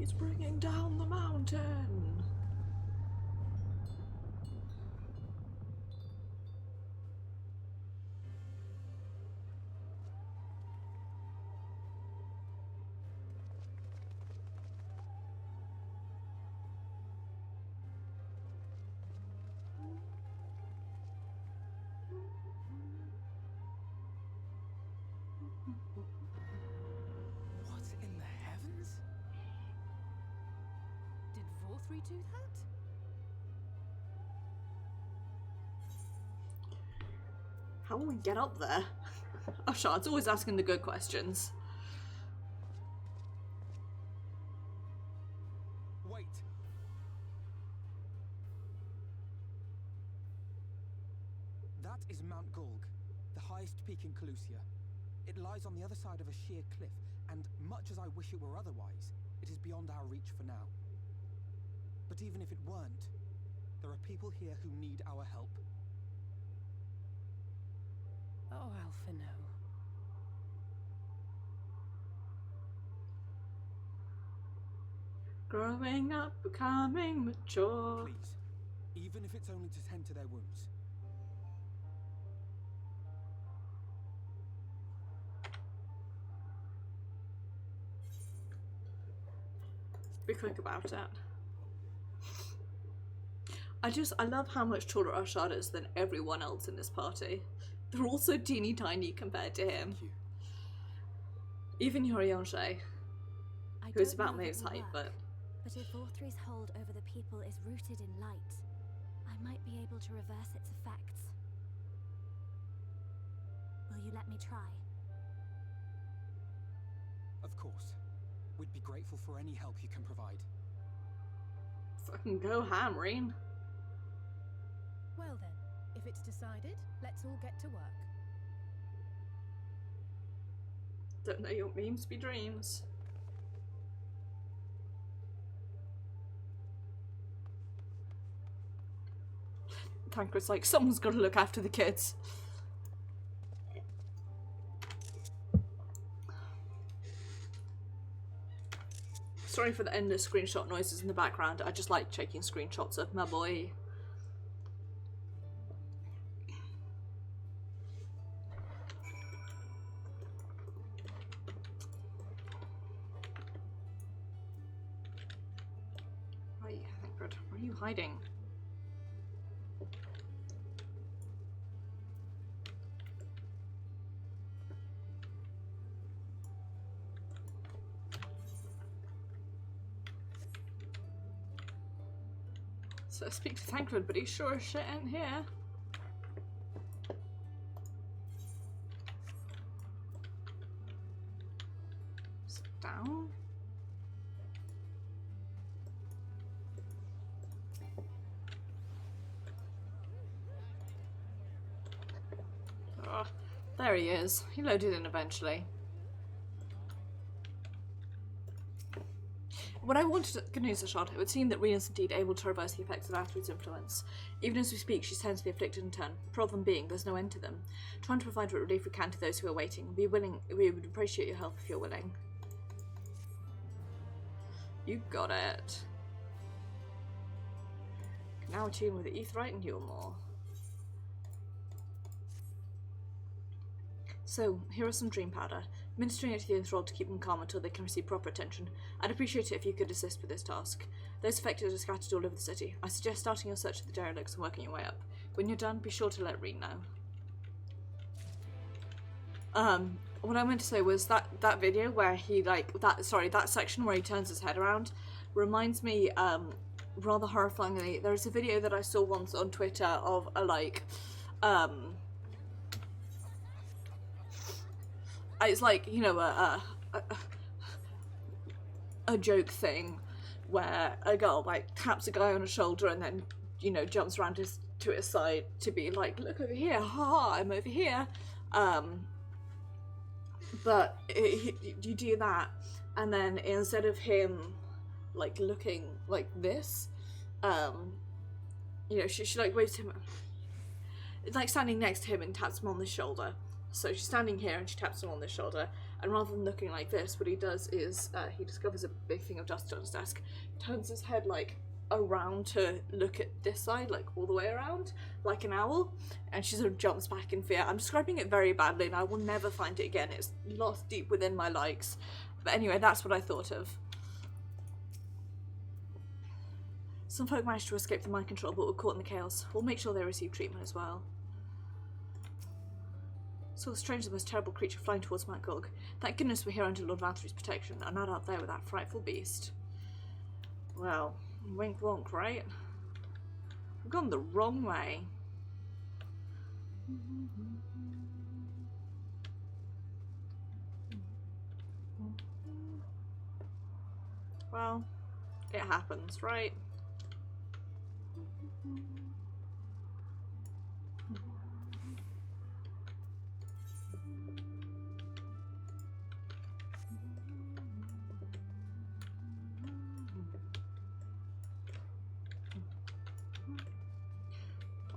He's bringing down the mountain. What in the heavens? Did Vorthri do that? How will we get up there? Ashard's always asking the good questions. Wait! That is Mount Gulg, the highest peak in Calusia. It lies on the other side of a sheer cliff, and much as I wish it were otherwise, it is beyond our reach for now. But even if it weren't, there are people here who need our help. Oh, Alphino. Growing up, becoming mature. Please, even if it's only to tend to their wounds. Be quick about it. I love how much taller Ashard is than everyone else in this party. They're all so teeny tiny compared to him. Thank you. Even Yoriyonshe, I who's don't about know if it Maeve's will height, work, but if Vorthri's hold over the people is rooted in light, I might be able to reverse its effects. Will you let me try? Of course. We'd be grateful for any help you can provide. fucking go ham, Reen. Well then, if it's decided, let's all get to work. Don't know your memes be dreams. Tancred's like, someone's got to look after the kids. Sorry for the endless screenshot noises in the background. I just like taking screenshots of my boy. Right, Tancred, where are you hiding? So I speak to Tancred, but he sure as shit ain't here. Sit down. Oh, there he is. He loaded in eventually. When I wanted good news of Ashard, it would seem that Rhea is indeed able to reverse the effects of Astrid's influence. Even as we speak, she tends to be afflicted in turn. Problem being, there's no end to them. Trying to provide what relief we can to those who are waiting. We would appreciate your help if you're willing. You got it. Now attune with the Aetheryte and Eulmore. So, here are some dream powder. Ministering it to the enthralled to keep them calm until they can receive proper attention. I'd appreciate it if you could assist with this task. Those affected are scattered all over the city. I suggest starting your search of the derelicts and working your way up. When you're done, be sure to let Reen know. What I meant to say was that video where he that section where he turns his head around reminds me rather horrifyingly. There's a video that I saw once on Twitter of it's like, you know, a joke thing where a girl like taps a guy on his shoulder and then, you know, jumps around to his side to be like, look over here, haha, I'm over here. But you do that, and then instead of him like looking like this, you know, she like waves him. It's like standing next to him and taps him on the shoulder. So she's standing here and she taps him on the shoulder, And rather than looking like this, what he does is he discovers a big thing of dust on his desk, turns his head like around to look at this side, like all the way around, like an owl, and she sort of jumps back in fear. I'm describing it very badly and I will never find it again. It's lost deep within my likes. But anyway, that's what I thought of. Some folk managed to escape the mind control but were caught in the chaos. We'll make sure they receive treatment as well. Saw the strange, the most terrible creature flying towards Mount Gog. Thank goodness we're here under Lord Valtry's protection and not out there with that frightful beast. Well, wink wonk, right? We've gone the wrong way. Well, it happens, right?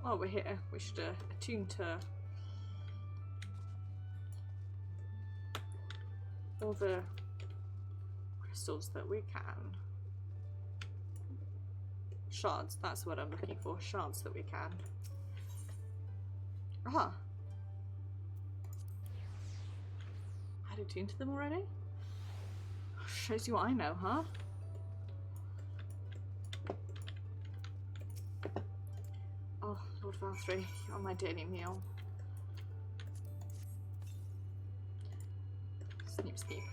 Oh, we're here. We should attune to all the crystals that we can. Shards, that's what I'm looking for. Shards that we can. Aha! I had attuned to them already? Shows you what I know, huh? Oh, Lord Valtry, you're my daily meal. Sneep, sneep.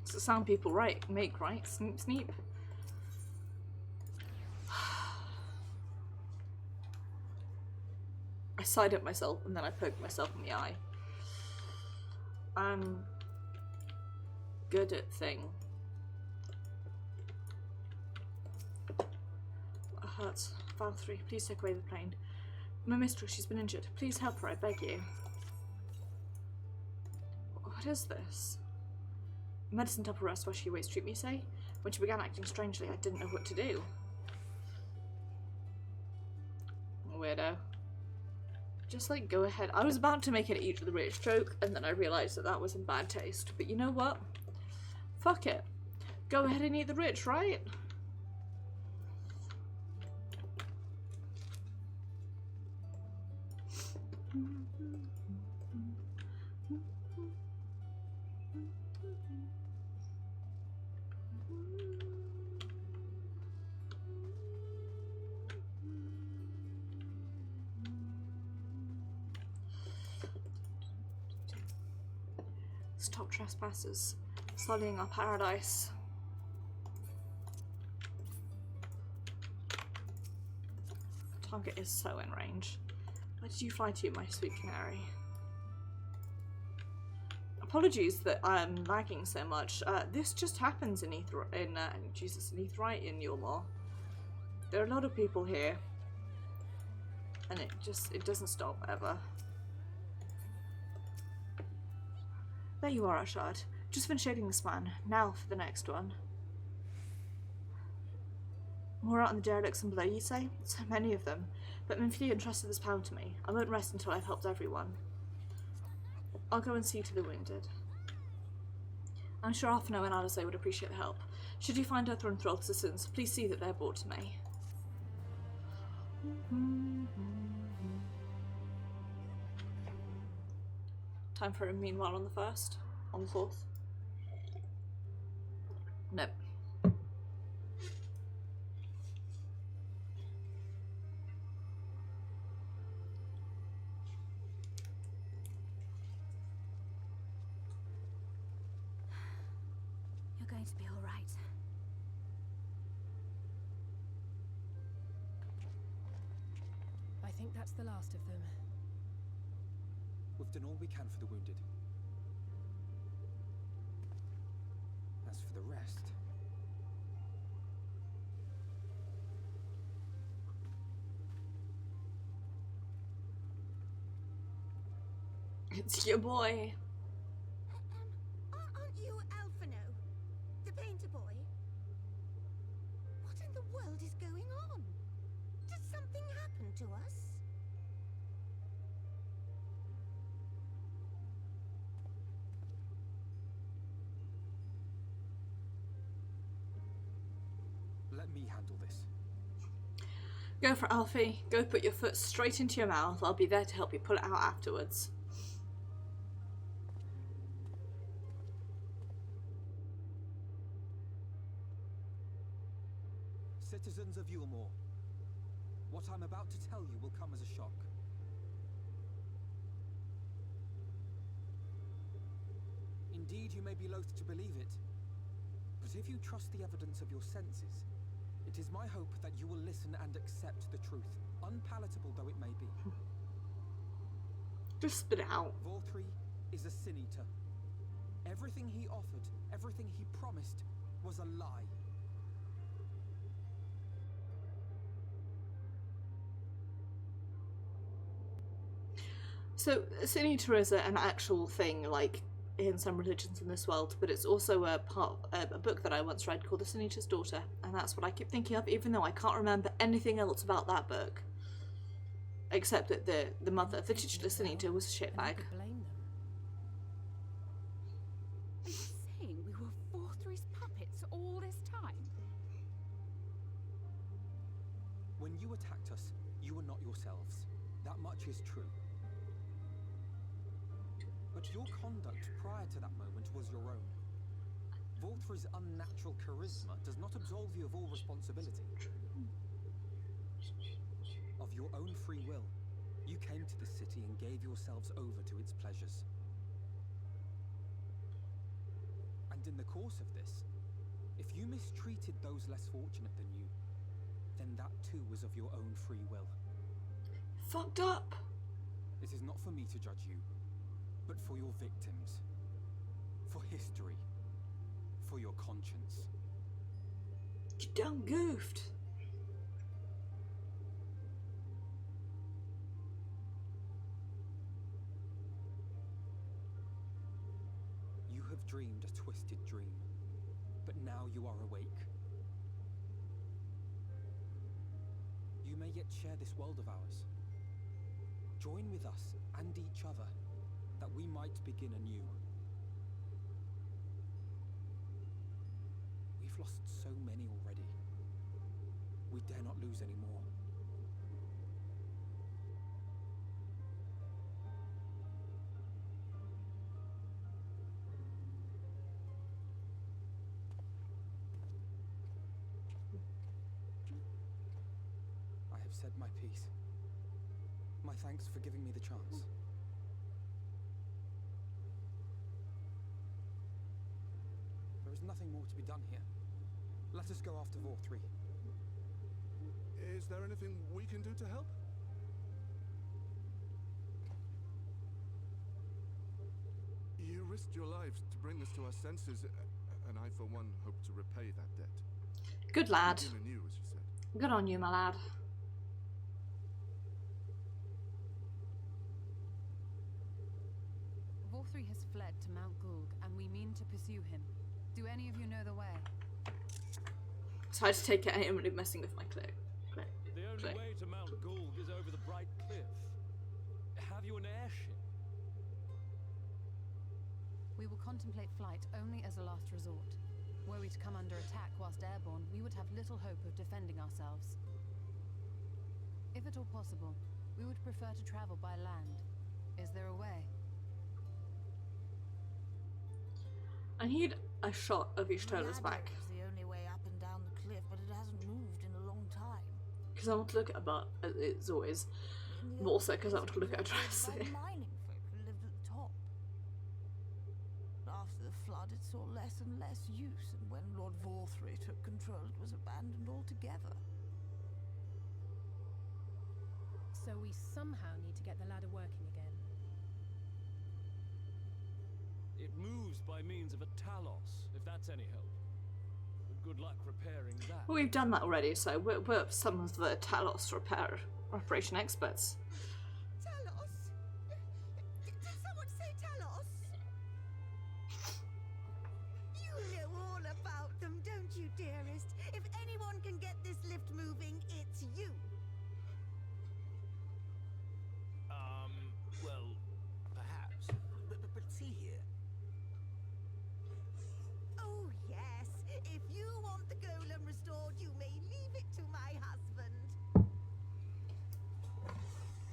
It's the sound people make, right? Sneep, sneep. I sighed at myself and then I poked myself in the eye. I'm good at thing. It hurts. Valtry, please take away the plane. My mistress, she's been injured. Please help her, I beg you. What is this? Medicine to help her rest while she awaits treatment, you say? When she began acting strangely, I didn't know what to do. Weirdo. Just like go ahead. I was about to make an eat the rich joke and then I realised that that was in bad taste. But you know what? Fuck it. Go ahead and eat the rich, right? Stop trespassers, sullying our paradise. Target is so in range. Where did you fly to, my sweet canary? Apologies that I'm lagging so much. This just happens in Euthrite in Eulmore. There are a lot of people here, and it doesn't stop ever. There you are, Ashard. Just been shading this man. Now for the next one. More out on the derelicts and below, you say? So many of them. But Minfli entrusted this power to me. I won't rest until I've helped everyone. I'll go and see to the wounded. I'm sure Alphino and Alice would appreciate the help. Should you find other enthralled citizens, please see that they're brought to me. Time for a meanwhile on the 1st? On the 4th? Nope. You're going to be all right. I think that's the last of them. We've done all we can for the wounded. As for the rest... It's your boy. Aren't you Alphino? The painter boy? What in the world is going on? Did something happen to us? Let me handle this. Go for it, Alfie. Go put your foot straight into your mouth. I'll be there to help you pull it out afterwards. Citizens of Eulmore, what I'm about to tell you will come as a shock. Indeed, you may be loath to believe it, but if you trust the evidence of your senses, it is my hope that you will listen and accept the truth, unpalatable though it may be. Just spit it out. Vorthree is a sin eater. Everything he offered, everything he promised, was a lie. So, Sin Eater is an actual thing, like, in some religions in this world, but it's also a book that I once read called The Sin Eater's Daughter, and that's what I keep thinking of, even though I can't remember anything else about that book. Except that the mother of the titular Sin Eater was a shitbag. Blame them. Are you saying we were Vorthree's puppets all this time? When you attacked us, you were not yourselves. That much is true. But your conduct prior to that moment was your own. Vorthree's unnatural charisma does not absolve you of all responsibility. Of your own free will, you came to this city and gave yourselves over to its pleasures. And in the course of this, if you mistreated those less fortunate than you, then that too was of your own free will. Fucked up. It is not for me to judge you, but for your victims, for history, for your conscience. You done goofed. You have dreamed a twisted dream, but now you are awake. You may yet share this world of ours. Join with us and each other, that we might begin anew. We've lost so many already. We dare not lose any more. I have said my piece. My thanks for giving me the chance. There is nothing more to be done here. Let us go after Vorthree. Is there anything we can do to help? You risked your lives to bring us to our senses, and I, for one, hope to repay that debt. Good lad. Begin anew, as you said. Good on you, my lad. Vorthree has fled to Mount Gulg, and we mean to pursue him. Do any of you know the way? So I just take it anyone messing with my click. The only way to Mount Gulg is over the Bright Cliff. Have you an airship? We will contemplate flight only as a last resort. Were we to come under attack whilst airborne, we would have little hope of defending ourselves. If at all possible, we would prefer to travel by land. Is there a way? I need a shot of Ishtola's back. Is the only way up and down the cliff, but it hasn't moved in a long time. Because I want to look at her butt, as it's always. But also because I want to look at her dress. By mining folk who lived at the top. After the flood, it saw less and less use, and when Lord Vorthree took control, it was abandoned altogether. So we somehow need to get the ladder working again. It moves by means of a talos, if that's any help. But good luck repairing that. Well, we've done that already, so we're some of the Talos reparation experts. Talos? Did someone say Talos? You know all about them, don't you, dearest? If anyone can get this forklift moving, it's you. Well, perhaps. But see here. Oh, yes. If you want the golem restored, you may leave it to my husband.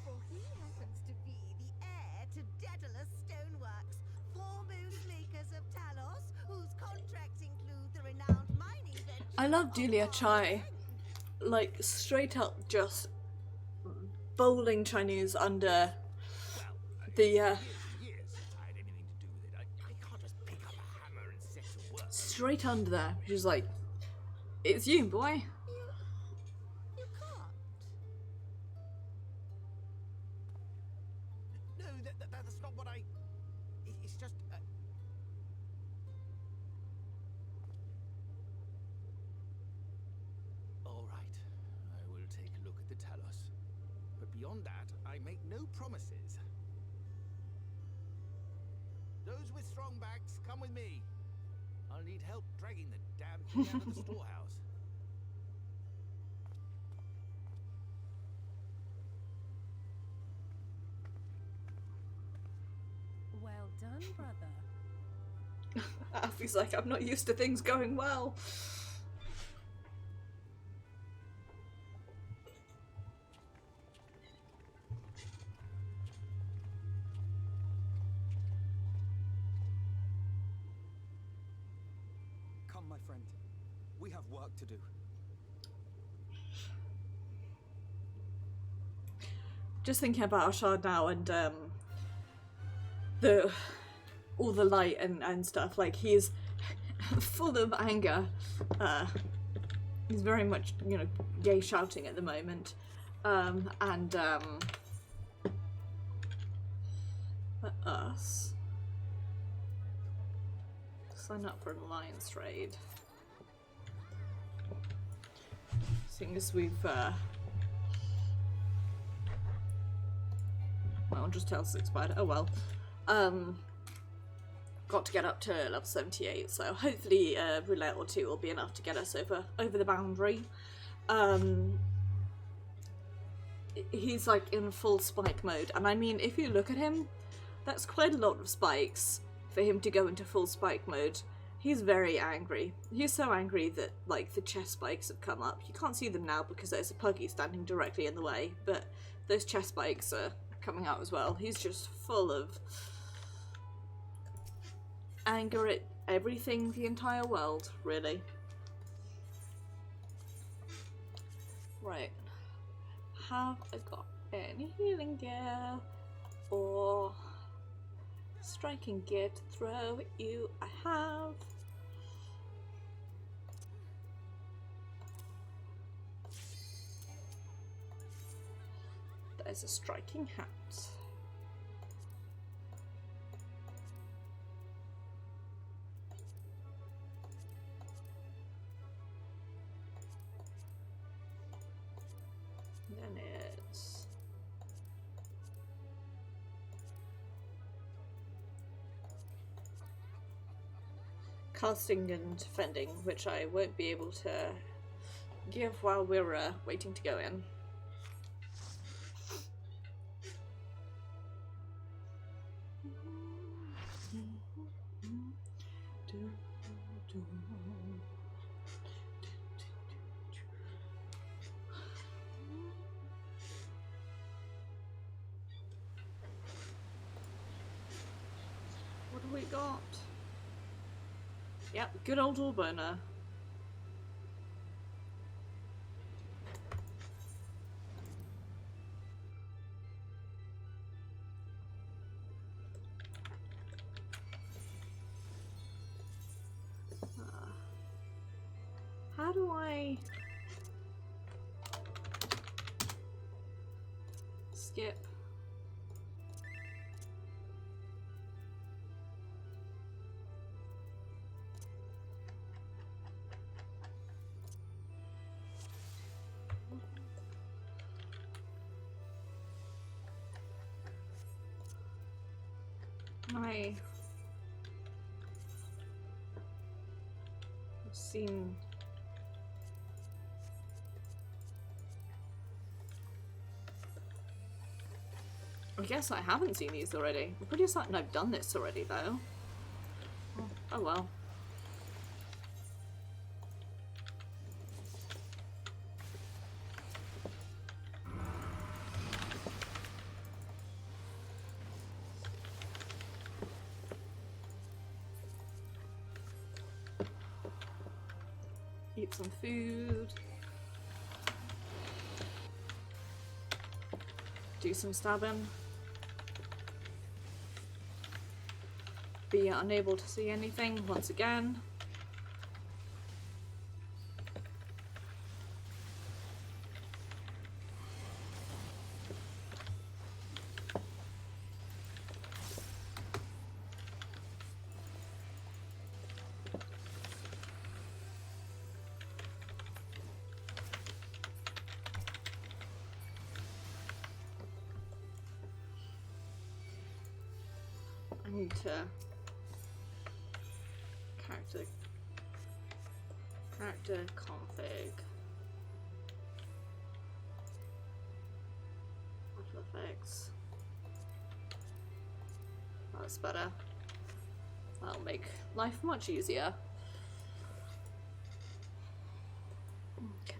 For he happens to be the heir to Daedalus Stoneworks, foremost makers of Talos, whose contracts include the renowned mining venture. I love Delia Chai. Like, straight up just bowling Chinese under the, straight under there. She's like, it's you, boy. You can't. No, that's not what I... It's just... All right, I will take a look at the Talos. But beyond that, I make no promises. Those with strong backs, come with me. I'll need help dragging the damn thing out of the storehouse. Well done, brother. Alfie's like, I'm not used to things going well. Come, my friend. We have work to do. Just thinking about Ashard now and all the light and stuff, like he's full of anger. He's very much, you know, gay shouting at the moment. For us, sign up for an alliance trade. Seeing as we've well, just tells us expired. Oh well. Got to get up to level 78, so hopefully a roulette or two will be enough to get us over the boundary. He's like in full spike mode, and I mean, if you look at him, that's quite a lot of spikes for him to go into full spike mode. He's very angry. He's so angry that like the chest spikes have come up. You can't see them now because there's a puggy standing directly in the way, but those chest spikes are coming out as well. He's just full of anger at everything, the entire world, really. Right. Have I got any healing gear or striking gear to throw at you? I have. There's a striking hat. Then it's casting and defending, which I won't be able to give while we're waiting to go in. What have we got? Yep, good old Allburner. How do I skip? I've seen I guess I haven't seen these already. I'm pretty certain I've done this already, though. Oh well. Eat some food. Do some stabbing. Be unable to see anything once again. I need to character config. FFX. That's better. That'll make life much easier. Okay.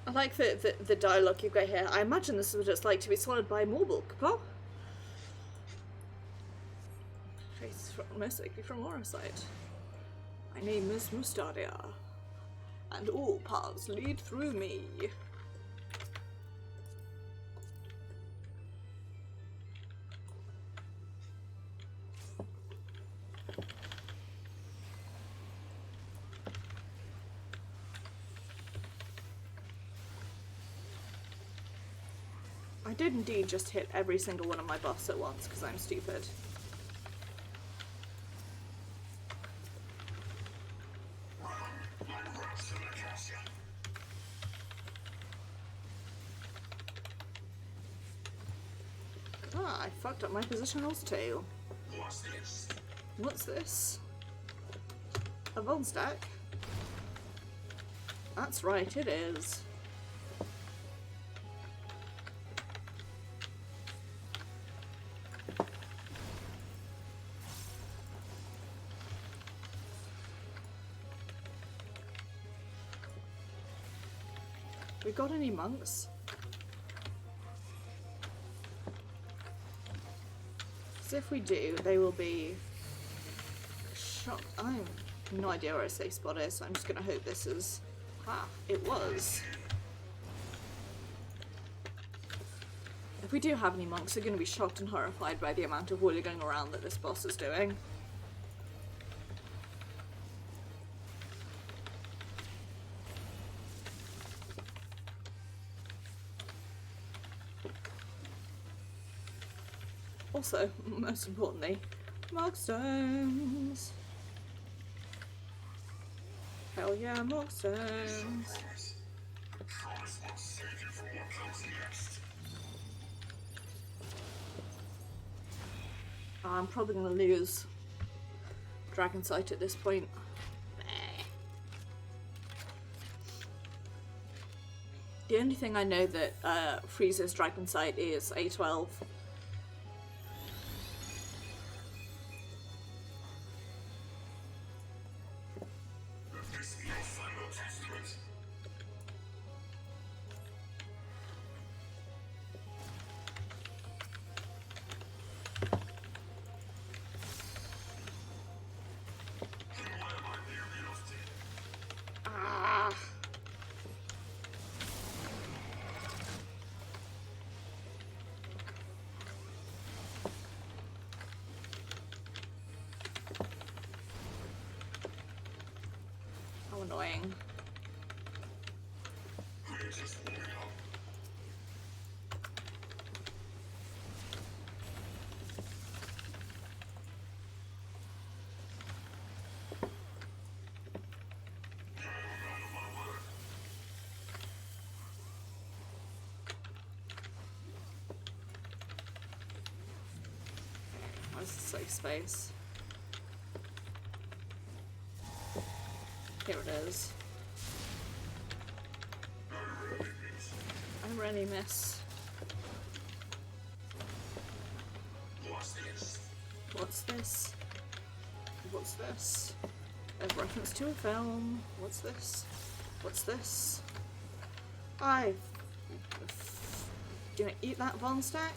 I like the dialogue you've got here. I imagine this is what it's like to be swallowed by a mortal, Papa. Most likely from Morosite. My name is Mustadia, and all paths lead through me. I did indeed just hit every single one of my buffs at once because I'm stupid. Ah, I fucked up my positional's tail. What's this? A Von stack? That's right, it is. We got any monks? So if we do, they will be shocked. I have no idea where a safe spot is, so I'm just gonna hope this is... Ah, it was. If we do have any monks, they're gonna be shocked and horrified by the amount of wheeling around that this boss is doing. Also, most importantly, Mogstones. Hell yeah, Mogstones. I'm probably gonna lose Dragon Sight at this point. The only thing I know that freezes Dragon Sight is A12. Annoying. Where's the safe space? Here it is. I really miss. What's this? What's this? A reference to a film. What's this? What's this? Gonna eat that Von stack?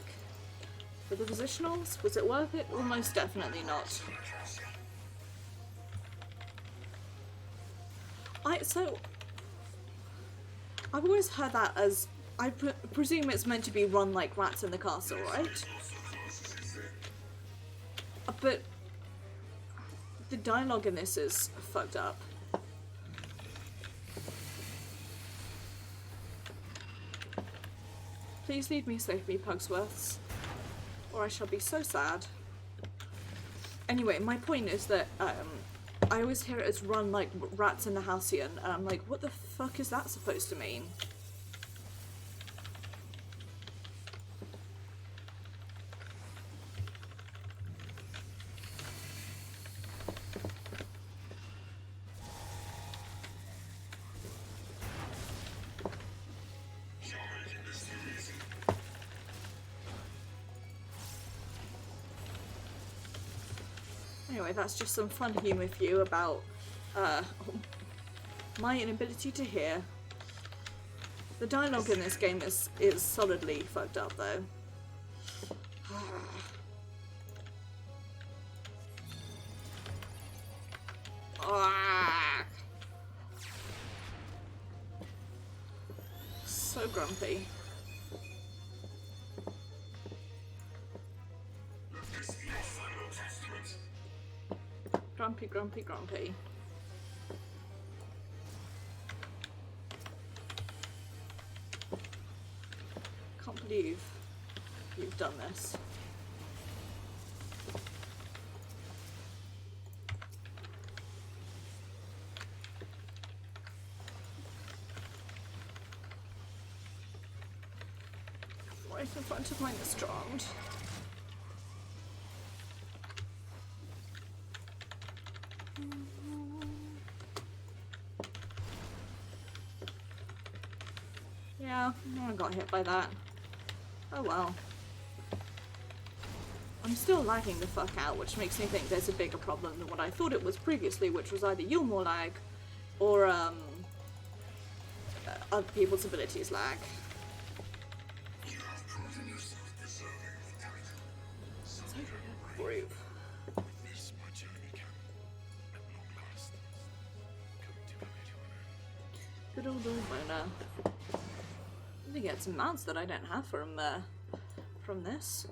For the positionals? Was it worth it? Well, most definitely not. I've always heard that as, I presume it's meant to be run like rats in the castle, right? But the dialogue in this is fucked up. Please lead me safely, Pugsworths, or I shall be so sad. Anyway, my point is that I always hear it as run like rats in the Halcyon, and I'm like, what the fuck is that supposed to mean? Anyway, that's just some fun humour for you about my inability to hear. The dialogue in this game is solidly fucked up though. So grumpy. Grumpy, grumpy, grumpy. Can't believe you've done this. Right in front of mine is Strand. Yeah, I got hit by that. Oh well. I'm still lagging the fuck out, which makes me think there's a bigger problem than what I thought it was previously, which was either Eulmore lag or other people's abilities lag. You have proven yourself deserving of the title. So Brave. with this my journey can, at long last, come to an end. Good old Mona. I'm gonna get some mounts that I don't have from this.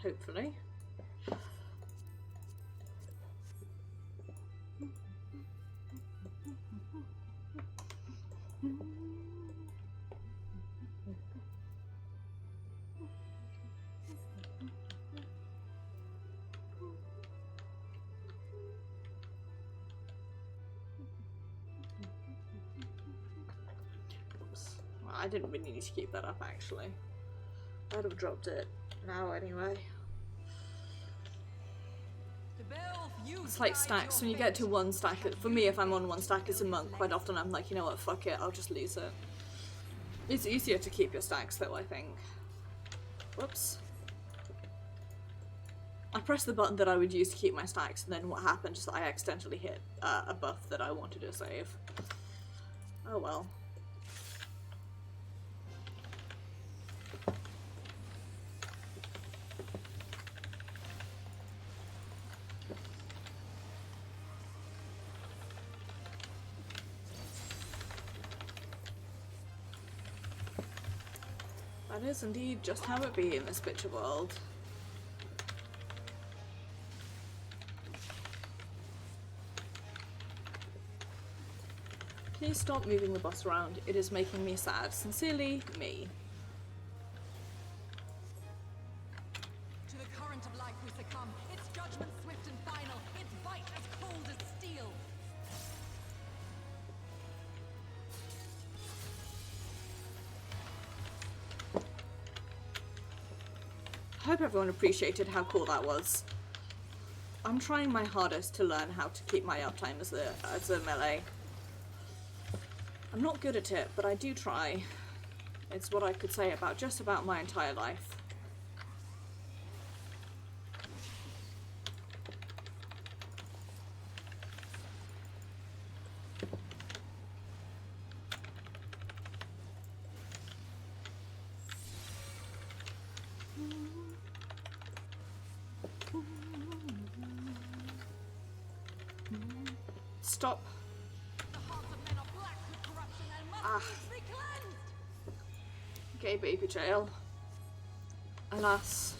Hopefully. I didn't really need to keep that up actually. I'd have dropped it now anyway. It's like stacks. When you get to one stack, for me if I'm on one stack as a monk, quite often I'm like, you know what, fuck it, I'll just lose it. It's easier to keep your stacks though, I think. Whoops. I pressed the button that I would use to keep my stacks, and then what happened is I accidentally hit a buff that I wanted to save. Oh well. That is indeed just how it be in this bitch of world. Please stop moving the boss around. It is making me sad. Sincerely, me. To the current of life we succumb. Its judgment swift and final. Its bite as cold as steel. I hope hope everyone appreciated how cool that was. I'm trying my hardest to learn how to keep my uptime as a melee. I'm not good at it, but I do try. It's what I could say about just about my entire life. Stop. Ah. Gay baby jail. Alas.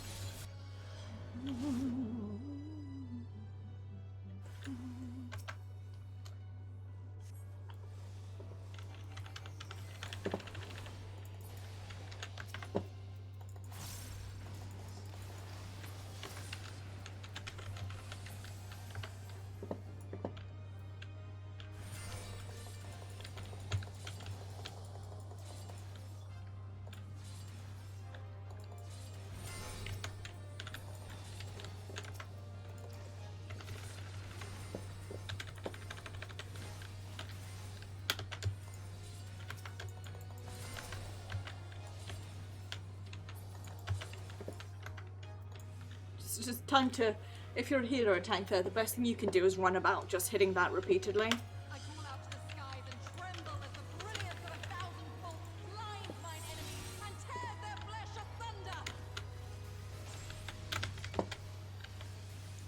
It's just time to, if you're a healer or tanker, the best thing you can do is run about just hitting that repeatedly. I call out to the skies and tremble as the brilliance of 1,000 bolts blinds mine enemies and tears their flesh asunder.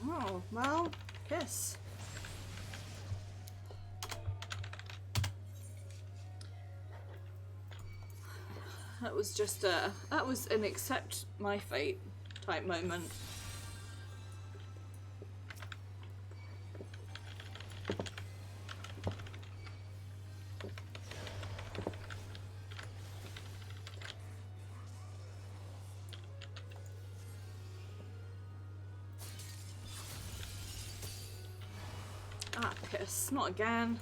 Oh, well, kiss. That was just that was an accept my fate type moment. Ah, piss. Not again.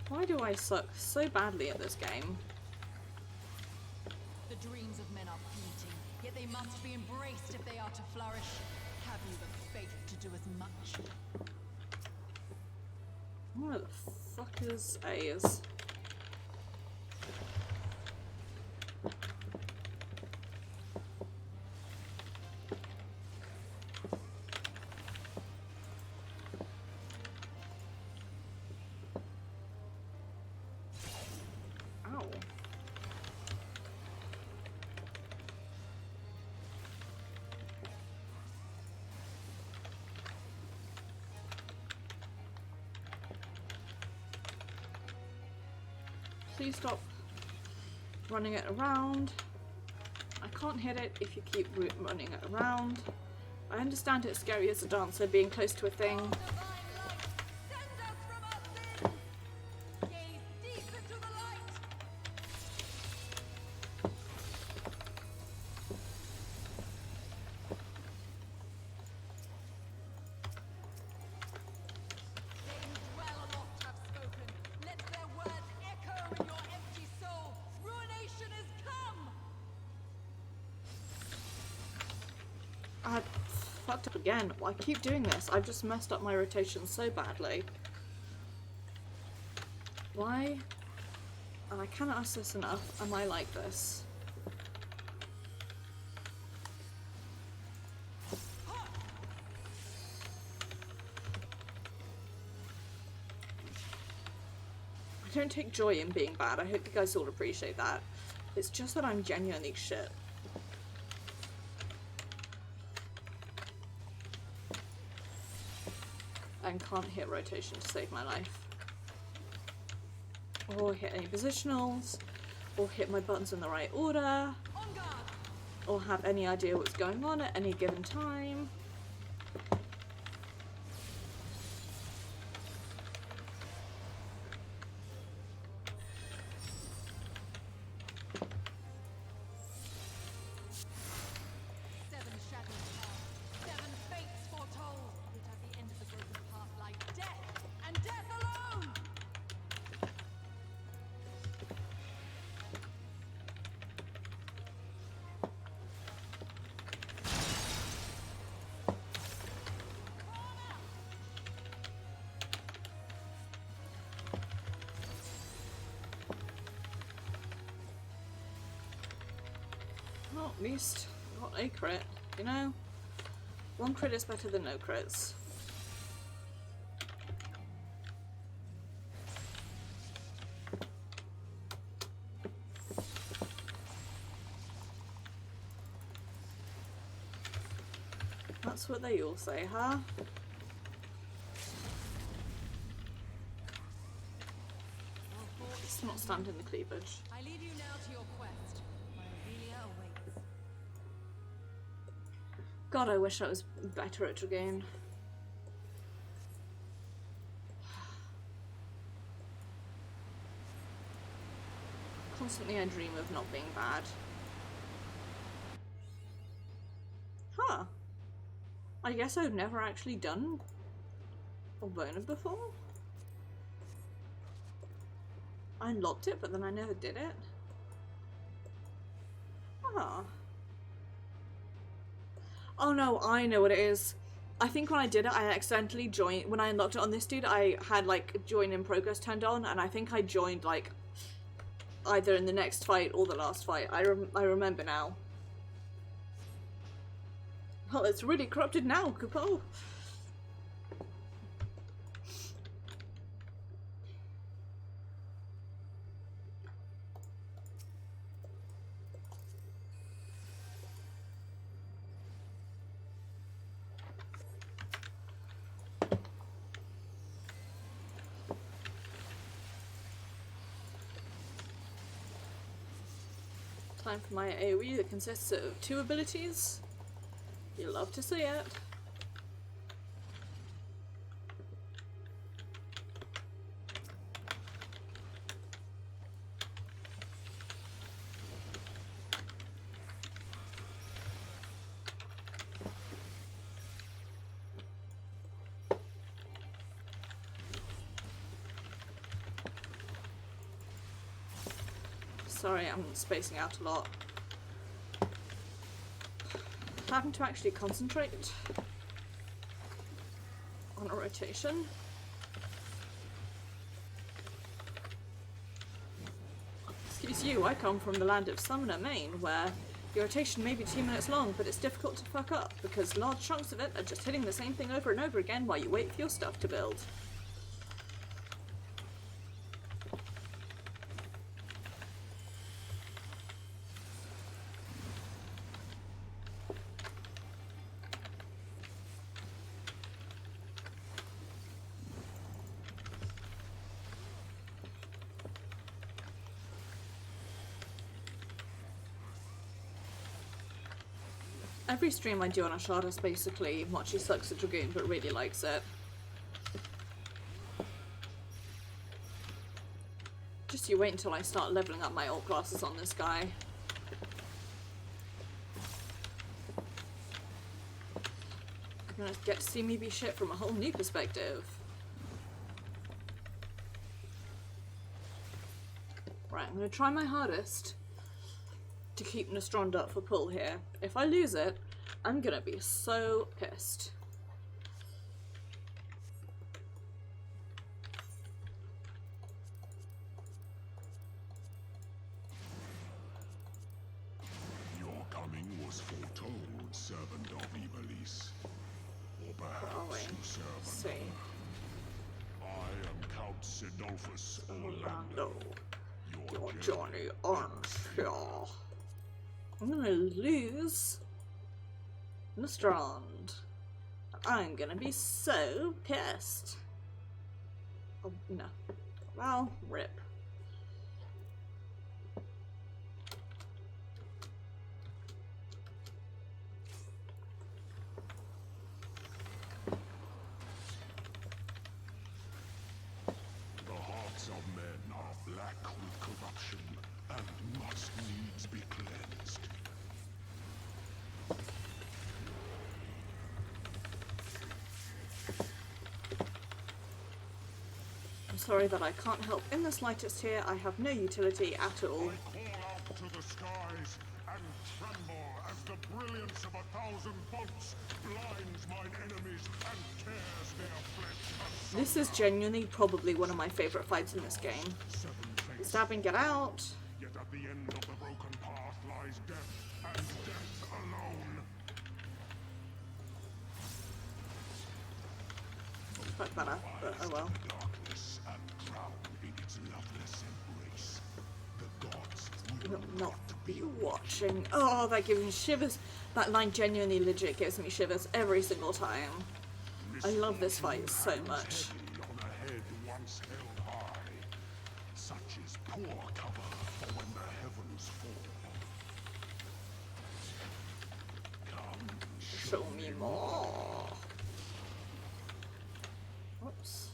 Why do I suck so badly at this game? The dreams of men are fleeting, yet they must be embraced if they are to flourish. Have you the faith to do as much? What the fuck is A's? Please stop running it around. I can't hit it if you keep running it around. I understand it's scary as a dancer being close to a thing. I fucked up again. I keep doing this. I've just messed up my rotation so badly. Why? And I cannot ask this enough. Am I like this? I don't take joy in being bad. I hope you guys all appreciate that. It's just that I'm genuinely shit. And can't hit rotation to save my life. Or hit any positionals, or hit my buttons in the right order, or have any idea what's going on at any given time. Well, at least I got a crit, you know? One crit is better than no crits. That's what they all say, huh? It's not stand in the cleavage. I leave you now to your quest. My Aurelia awaits. God, I wish I was better at Dragoon. Constantly I dream of not being bad. Huh. I guess I've never actually done Albona before. I unlocked it, but then I never did it. Ah. Oh no, I know what it is. I think when I did it, I accidentally joined. When I unlocked it on this dude, I had like join in progress turned on, and I think I joined like either in the next fight or the last fight. I remember now. Well, it's really corrupted now, Kupo. Time for my AoE that consists of 2 abilities. You love to see it. Sorry, I'm spacing out a lot. Having to actually concentrate on a rotation. Excuse you, I come from the land of Summoner, Maine, where the rotation may be 2 minutes long, but it's difficult to fuck up, because large chunks of it are just hitting the same thing over and over again while you wait for your stuff to build. Every stream I do on Ashada is basically Mochi sucks at Dragoon but really likes it. Just you wait until I start leveling up my alt classes on this guy. You're gonna get to see me be shit from a whole new perspective. Right, I'm gonna try my hardest to keep Nostronda up for pull here. If I lose it, I'm gonna be so pissed. Your coming was foretold, servant of Iblis. Or perhaps you serve another. I am Count Sidolphus Orlando. Your journey ends here. I'm gonna lose Nostrand. I'm gonna be so pissed. Oh, no. Well, rip. The hearts of men are black with corruption and must needs be cleansed. I'm sorry that I can't help in the slightest here. I have no utility at all. I call out to the skies and tremble as the brilliance of 1,000 bolts blinds mine enemies and tears their flesh asunder. This is genuinely probably one of my favourite fights in this game. Stabbing, get out. Yet at the end of the broken path lies death and better, but oh well. Darkness and drown in its loveless embrace. The gods will Not be watching. Oh, that gives me shivers. That line genuinely legit gives me shivers every single time. I love this fight so much. on a head once held high. Such is poor cover for when the heavens fall. Come, Show me more. Whoops.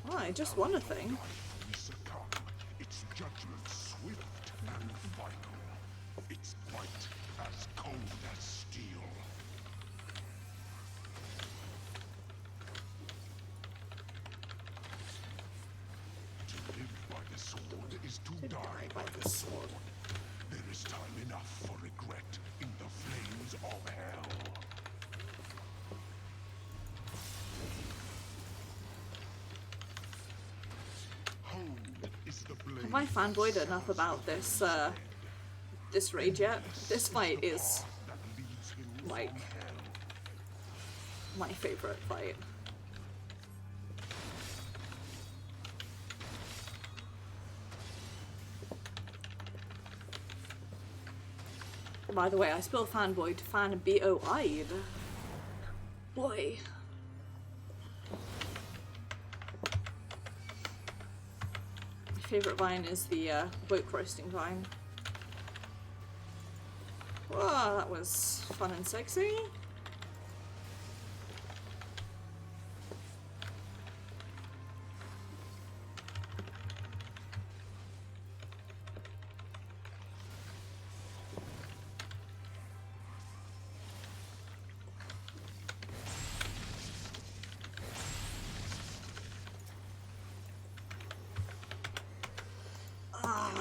Oh, I just won a thing. we succumb. Its judgment swift and final. Its bite as cold as steel. To live by the sword is to die by the sword. There is time enough for regret in the flames of hell. Home is the blade. Have I fanboyed enough about this this raid yet? This fight is like my favorite fight. By the way, I spelled fanboy to fan B-O-I'd. Boy. My favourite vine is the woke roasting vine. Whoa, that was fun and sexy.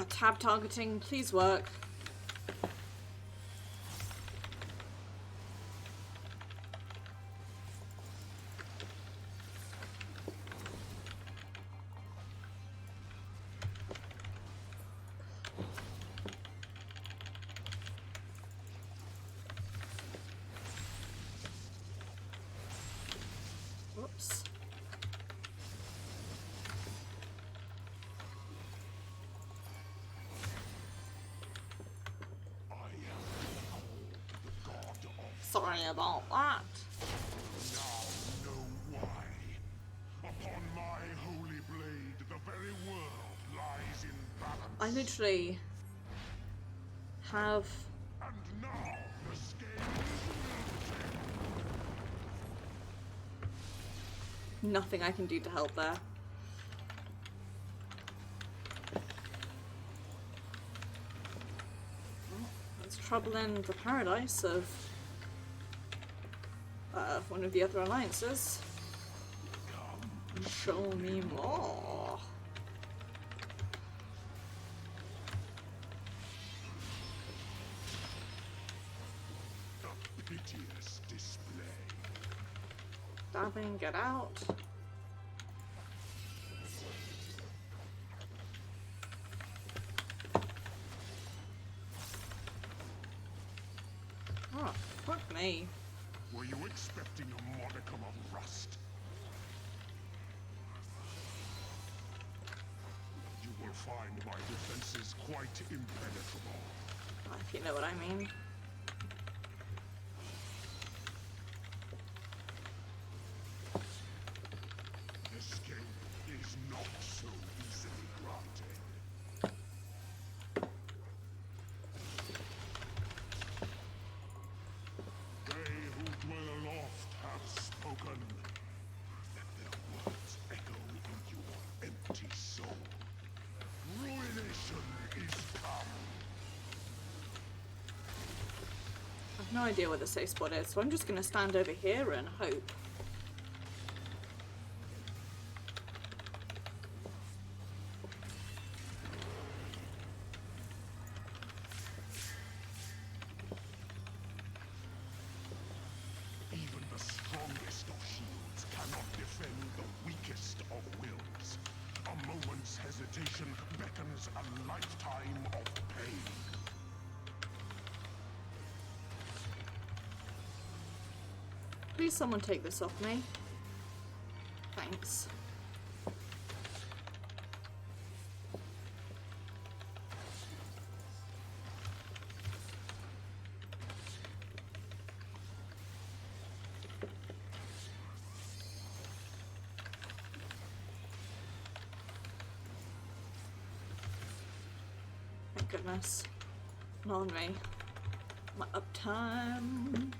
Tab targeting, please work. Whoops. Sorry about that. Now know why. Upon my holy blade, the very world lies in balance. I literally have And now the scale is wilted. nothing I can do to help there. Well, there's trouble in the paradise of one of the other alliances. Show me more. A piteous display. Dabbing, get out. Oh, fuck me. Were you expecting a modicum of rust? You will find my defenses quite impenetrable. If you know what I mean. Escape is not so easily granted. They who dwell aloft have spoken. Let their words echo in your empty soul. Ruination is come. I have no idea where the safe spot is, so I'm just gonna stand over here and hope. Even the strongest of shields cannot defend the weakest of wills. A moment's hesitation beckons a lifetime of pain. Please someone take this off me. Thanks. Thank goodness. Not on me. My uptime.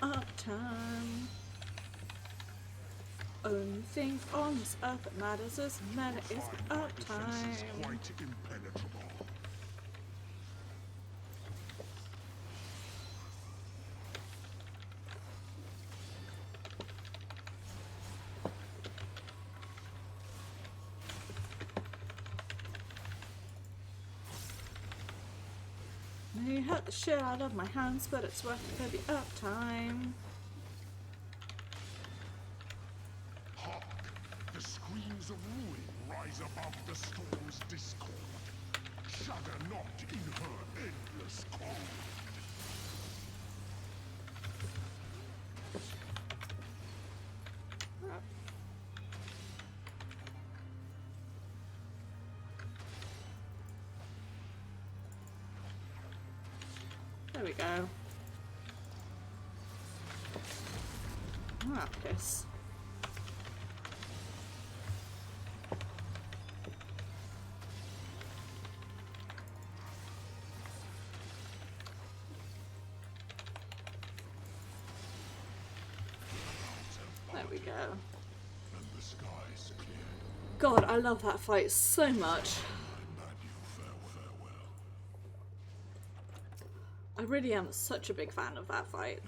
Uptime. Only thing on this earth that matters is uptime. Quite impenetrable. May hurt the shit out of my hands, but it's worth it for the uptime. Hark! The screams of ruin rise above the storm's discord. Shudder not in her endless cold. There we go. Ah, piss. There we go. And the skies clear. God, I love that fight so much. I really am such a big fan of that fight.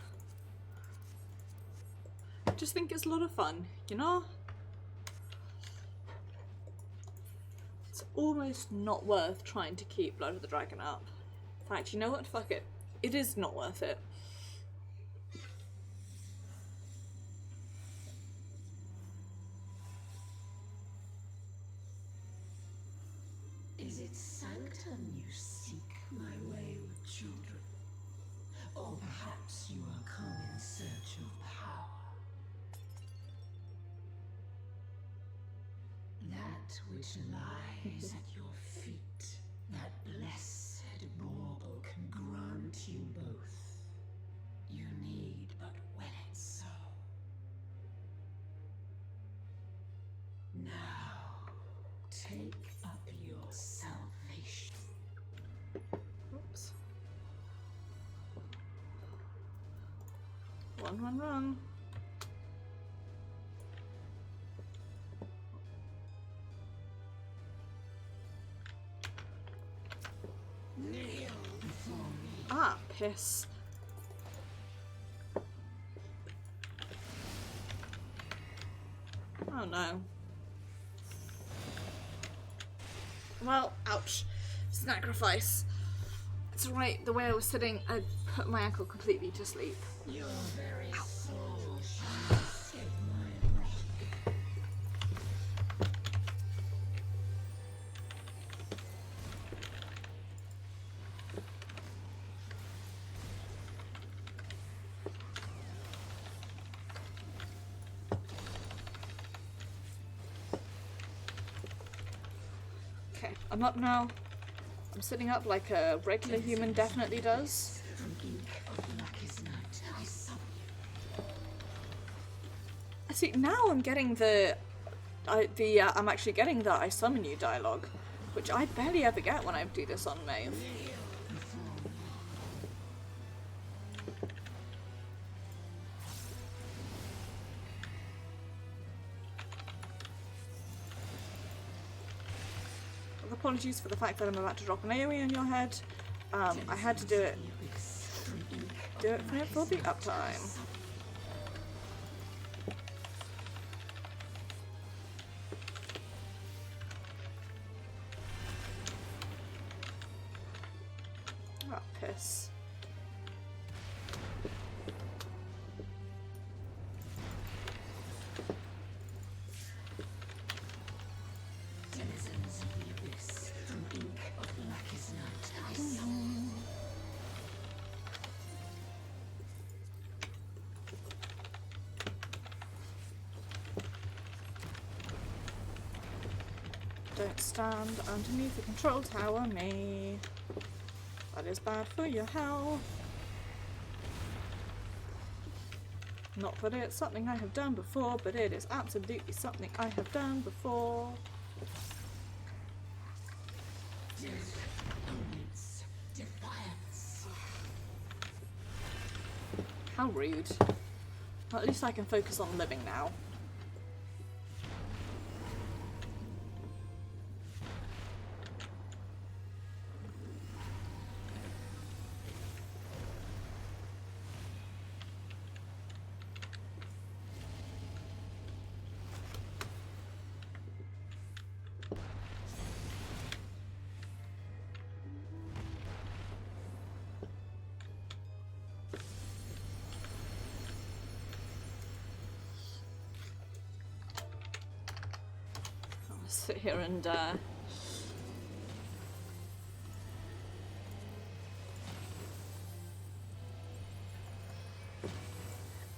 I just think it's a lot of fun, you know? It's almost not worth trying to keep Blood of the Dragon up. In fact, you know what? Fuck it. It is not worth it. Is it sanctum you seek, my wayward children? Or perhaps you are come in search of power? That which lies at your feet, that blessed bauble can grant you both. You need but will it so. Now, take up your salvation. Oops. Run. Ah, piss. Oh no. Well, ouch. Sacrifice. It's right, the way I was sitting, I put my ankle completely to sleep. Your very soul shall save my wrath. Okay, I'm up now. I'm sitting up like a regular human definitely does. See, now I'm getting I'm actually getting the I summon you dialogue, which I barely ever get when I do this on Maeve. Apologies for the fact that I'm about to drop an AoE on your head. I had to do it for the uptime. Oh, piss. Don't stand underneath the control tower, me. That is bad for your health. Not that it's something I have done before, but it is absolutely something I have done before. Defiance. How rude. Well, at least I can focus on living now. Sit here and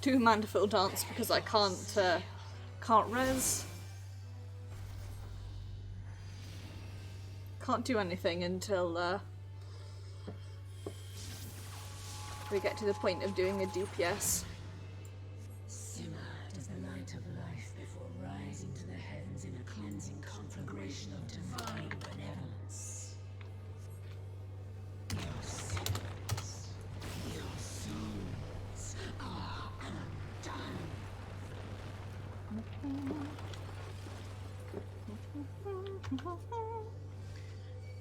do Mandeville dance because I can't res. Can't do anything until we get to the point of doing a DPS. Simmer as the light of life before rising to the heavens in a cleansing conflagration of divine benevolence. Your sins, your souls are undone.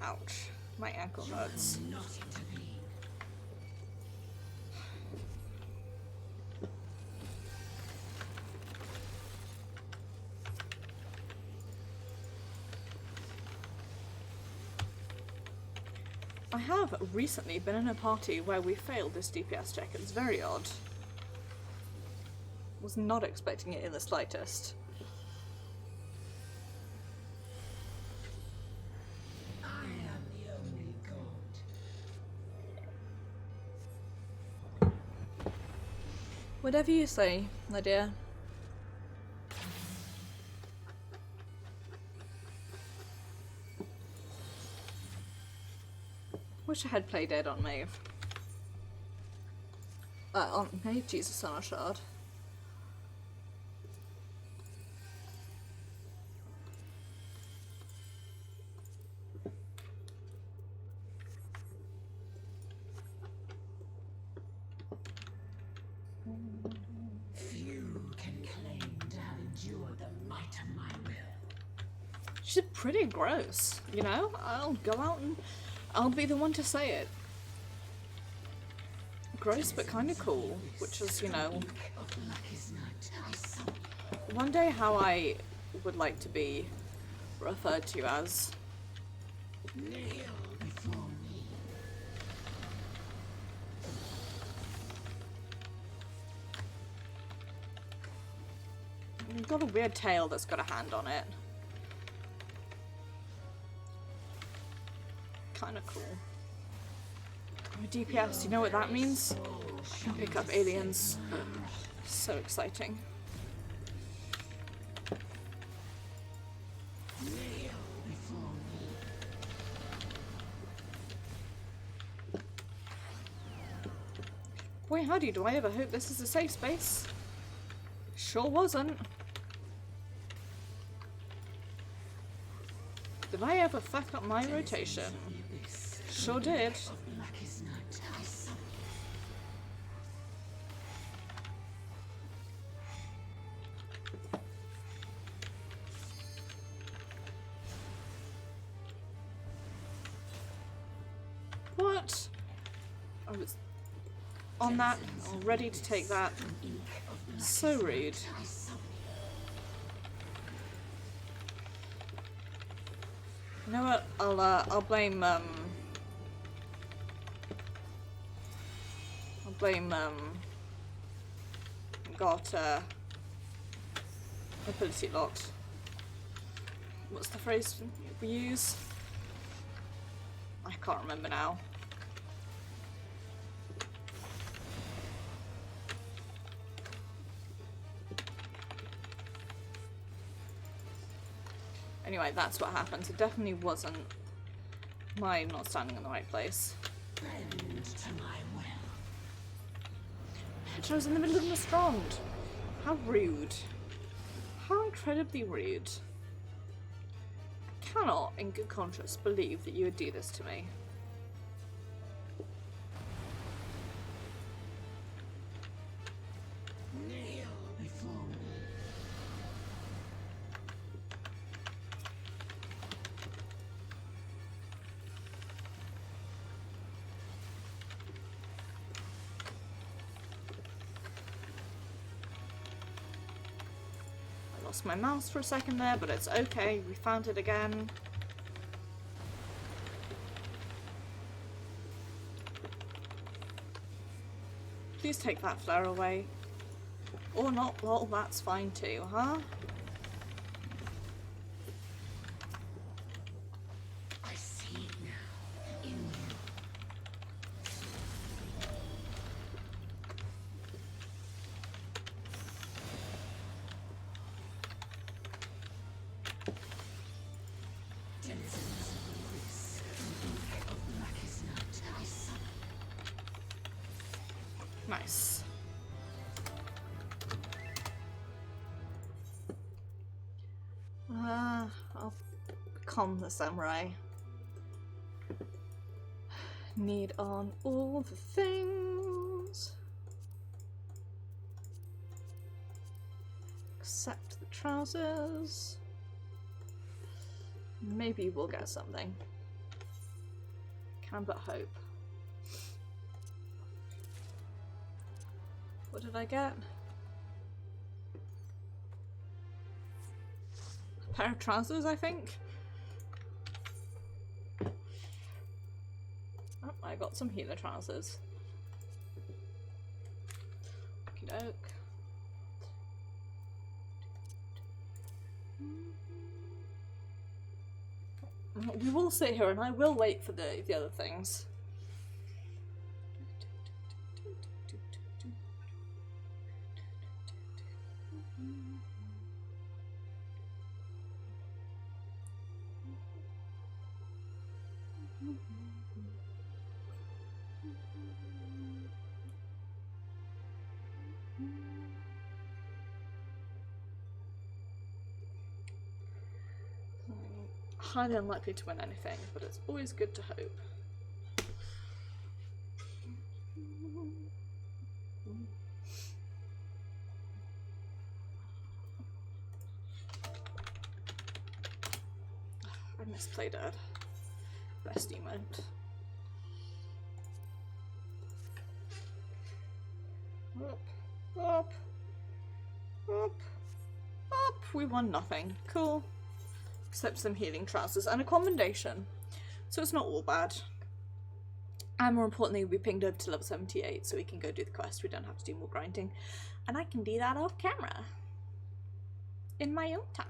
Ouch, my ankle hurts. Not intervene. I have recently been in a party where we failed this DPS check. It's very odd. Was not expecting it in the slightest. I am the only god. Whatever you say, my dear. Wish I had played dead on Maeve. On Maeve? Jesus, on our shard. Few can claim to have endured the might of my will. She's pretty gross, you know? I'll go out and I'll be the one to say it. Gross but kind of cool, which is, you know, one day how I would like to be referred to as. Kneel before me. You've got a weird tail that's got a hand on it. Kind of cool. I'm a DPS, do you know what that means? I can pick up aliens. So exciting. Boy howdy, do I ever hope this is a safe space? Sure wasn't. Did I ever fuck up my rotation? Sure did. What? I was on that, all ready to take that. So rude. You know what? I'll blame got ability locked. What's the phrase we use? I can't remember now. Anyway, that's what happened. It definitely wasn't my not standing in the right place. Bend to my will. But I was in the middle of the Strand. How rude. How incredibly rude. I cannot, in good conscience, believe that you would do this to me. Kneel before me. I lost my mouse for a second there, but it's okay. We found it again. Please take that flare away. Or not, well, that's fine too, huh? I see it now, in you. Denizens of this, of blackest night, I summon. Nice. I'll calm the samurai. Need on all the things. Except the trousers. Maybe we'll get something. Can but hope. What did I get? A pair of trousers, I think. Oh, I got some healer trousers. Okie doke. We will sit here and I will wait for the other things. Highly unlikely to win anything, but it's always good to hope. I miss Play Dead. Best emote. Up, up, up, up. We won nothing. Cool. Except some healing trousers and a commendation. So it's not all bad. And more importantly, we pinged over to level 78 so we can go do the quest. We don't have to do more grinding. And I can do that off camera. In my own time.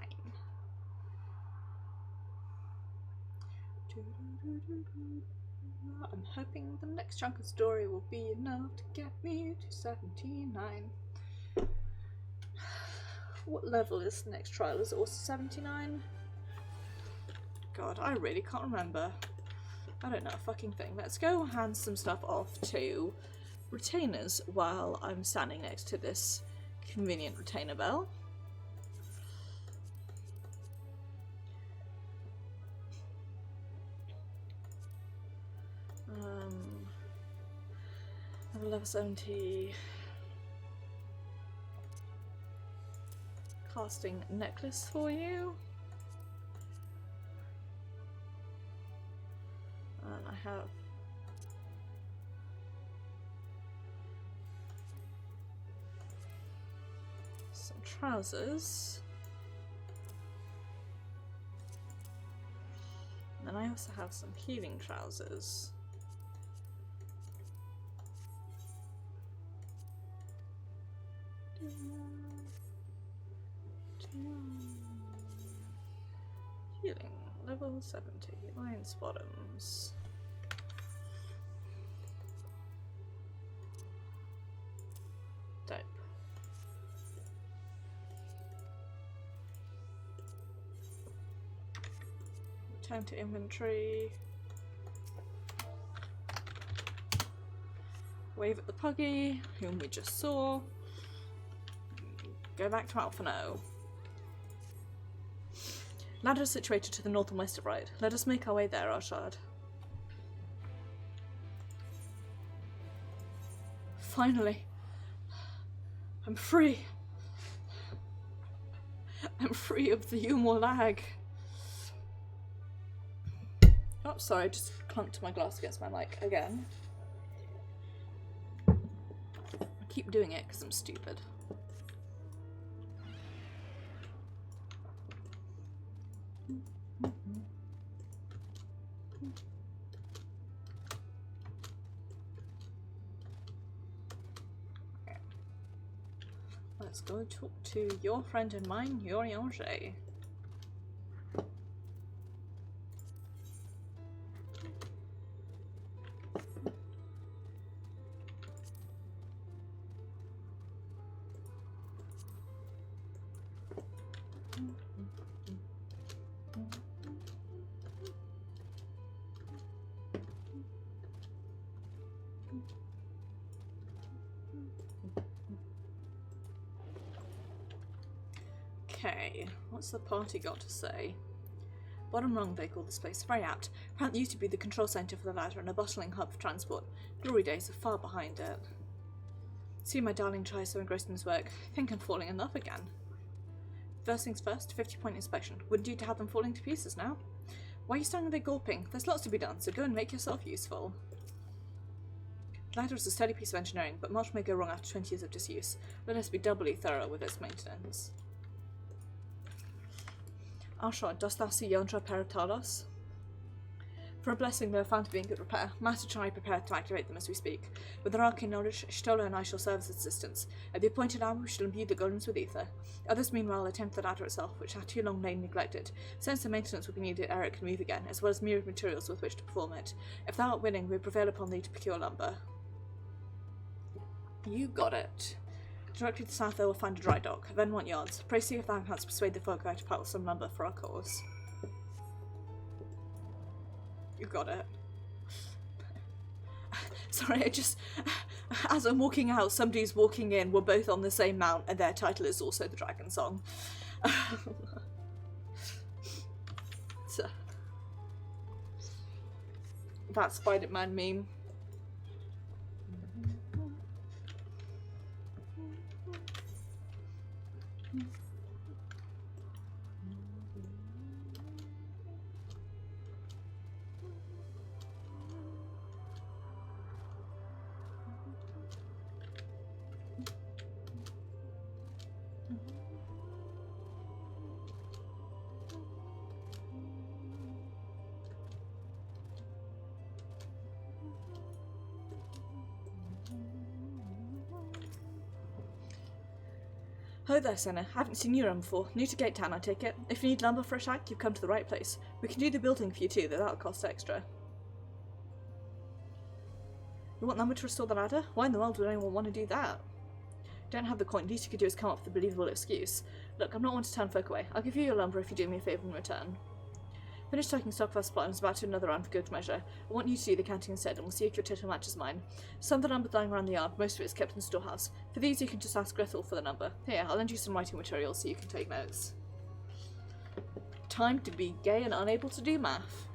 I'm hoping the next chunk of story will be enough to get me to 79. What level is the next trial? Is it also 79? God, I really can't remember. I don't know a fucking thing. Let's go hand some stuff off to retainers while I'm standing next to this convenient retainer bell. I have a level 70 casting necklace for you. And I have some trousers. And then I also have some healing trousers. Healing, level 70, lion's bottoms. Dope. Turn to inventory. Wave at the puggy, whom we just saw. Go back to Alphino. Ladder is situated to the north and west of Ride. Let us make our way there, Arshad. Finally. I'm free. I'm free of the Eulmore lag. Oh, sorry, I just clumped my glass against my mic again. I keep doing it because I'm stupid. Okay. Let's go talk to your friend and mine, Yoriange. Okay, what's the party got to say? Bottom rung, they call this place. Very apt. Apparently used to be the control centre for the ladder and a bustling hub for transport. Glory days are far behind it. See my darling tries so engrossed in his work. I think I'm falling in love again. First things first, 50-point inspection. Wouldn't do to have them falling to pieces now. Why are you standing there gulping? There's lots to be done, so go and make yourself useful. The ladder is a steady piece of engineering, but much may go wrong after 20 years of disuse. Let us be doubly thorough with its maintenance. Arshad, dost thou see yonder pair of Talos? For a blessing they are found to be in good repair. Master and I prepare to activate them as we speak. With our arcane knowledge, Stola and I shall serve as assistants. At the appointed hour we shall imbue the golems with ether. Others meanwhile attempt the ladder itself, which hath too long lain neglected. Since the maintenance will be needed ere it can move again, as well as myriad materials with which to perform it. If thou art willing, we prevail upon thee to procure lumber. You got it. Directly to the south they will find a dry dock, then want yards. Pray see if thou canst persuade the folk to part with some lumber for our cause. You got it. Sorry, I just... As I'm walking out, somebody's walking in, we're both on the same mount, and their title is also the Dragon Song. So, that Spider-Man meme. Ho there, Senna. Haven't seen you around before. New to Gate Town, I take it. If you need lumber for a shack, you've come to the right place. We can do the building for you too, though that'll cost extra. You want lumber to restore the ladder? Why in the world would anyone want to do that? Don't have the coin. Least you could do is come up with a believable excuse. Look, I'm not one to turn folk away. I'll give you your lumber if you do me a favour in return. Finished taking stock of our supply and was about to do another round for good measure. I want you to do the counting instead, and we'll see if your total matches mine. Some of the lumber lying around the yard, most of it is kept in the storehouse. For these you can just ask Grethel for the number. Here, I'll lend you some writing materials so you can take notes. Time to be gay and unable to do math.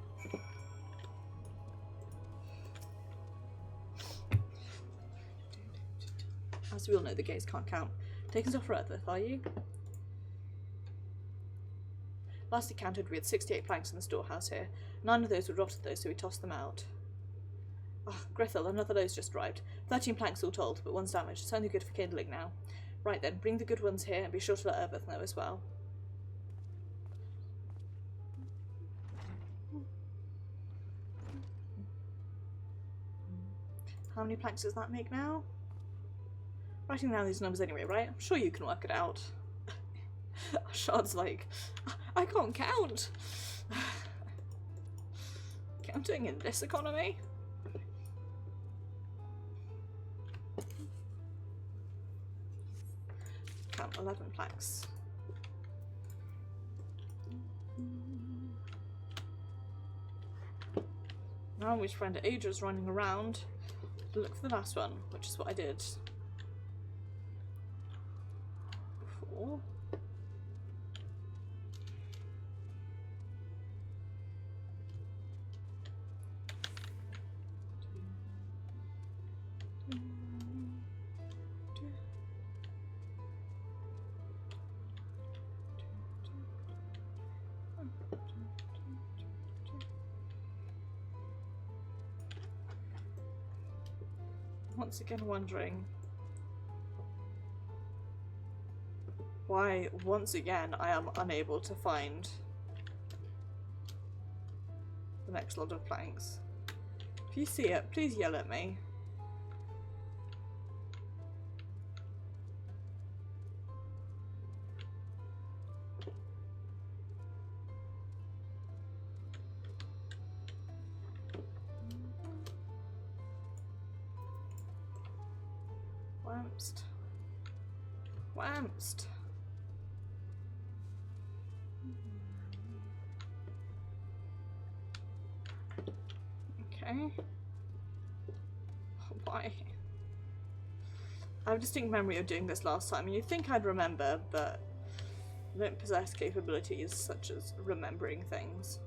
As we all know, the gays can't count. Taken off for Earth, are you? Last he counted, we had 68 planks in the storehouse here. 9 of those were rotted though, so we tossed them out. Ah, Grethel, another load's just arrived. 13 planks all told, but one's damaged. It's only good for kindling now. Right then, bring the good ones here, and be sure to let Earth know as well. How many planks does that make now? Writing down these numbers anyway, right? I'm sure you can work it out. Shard's like, I can't count. Counting in this economy? Count 11 planks. Now we spend ages running around to look for the last one, which is what I did. 4. Once again wondering why, once again, I am unable to find the next lot of planks. If you see it, please yell at me. Wamst. Wamst. Okay. Why? I have a distinct memory of doing this last time, and you'd think I'd remember, but I don't possess capabilities such as remembering things.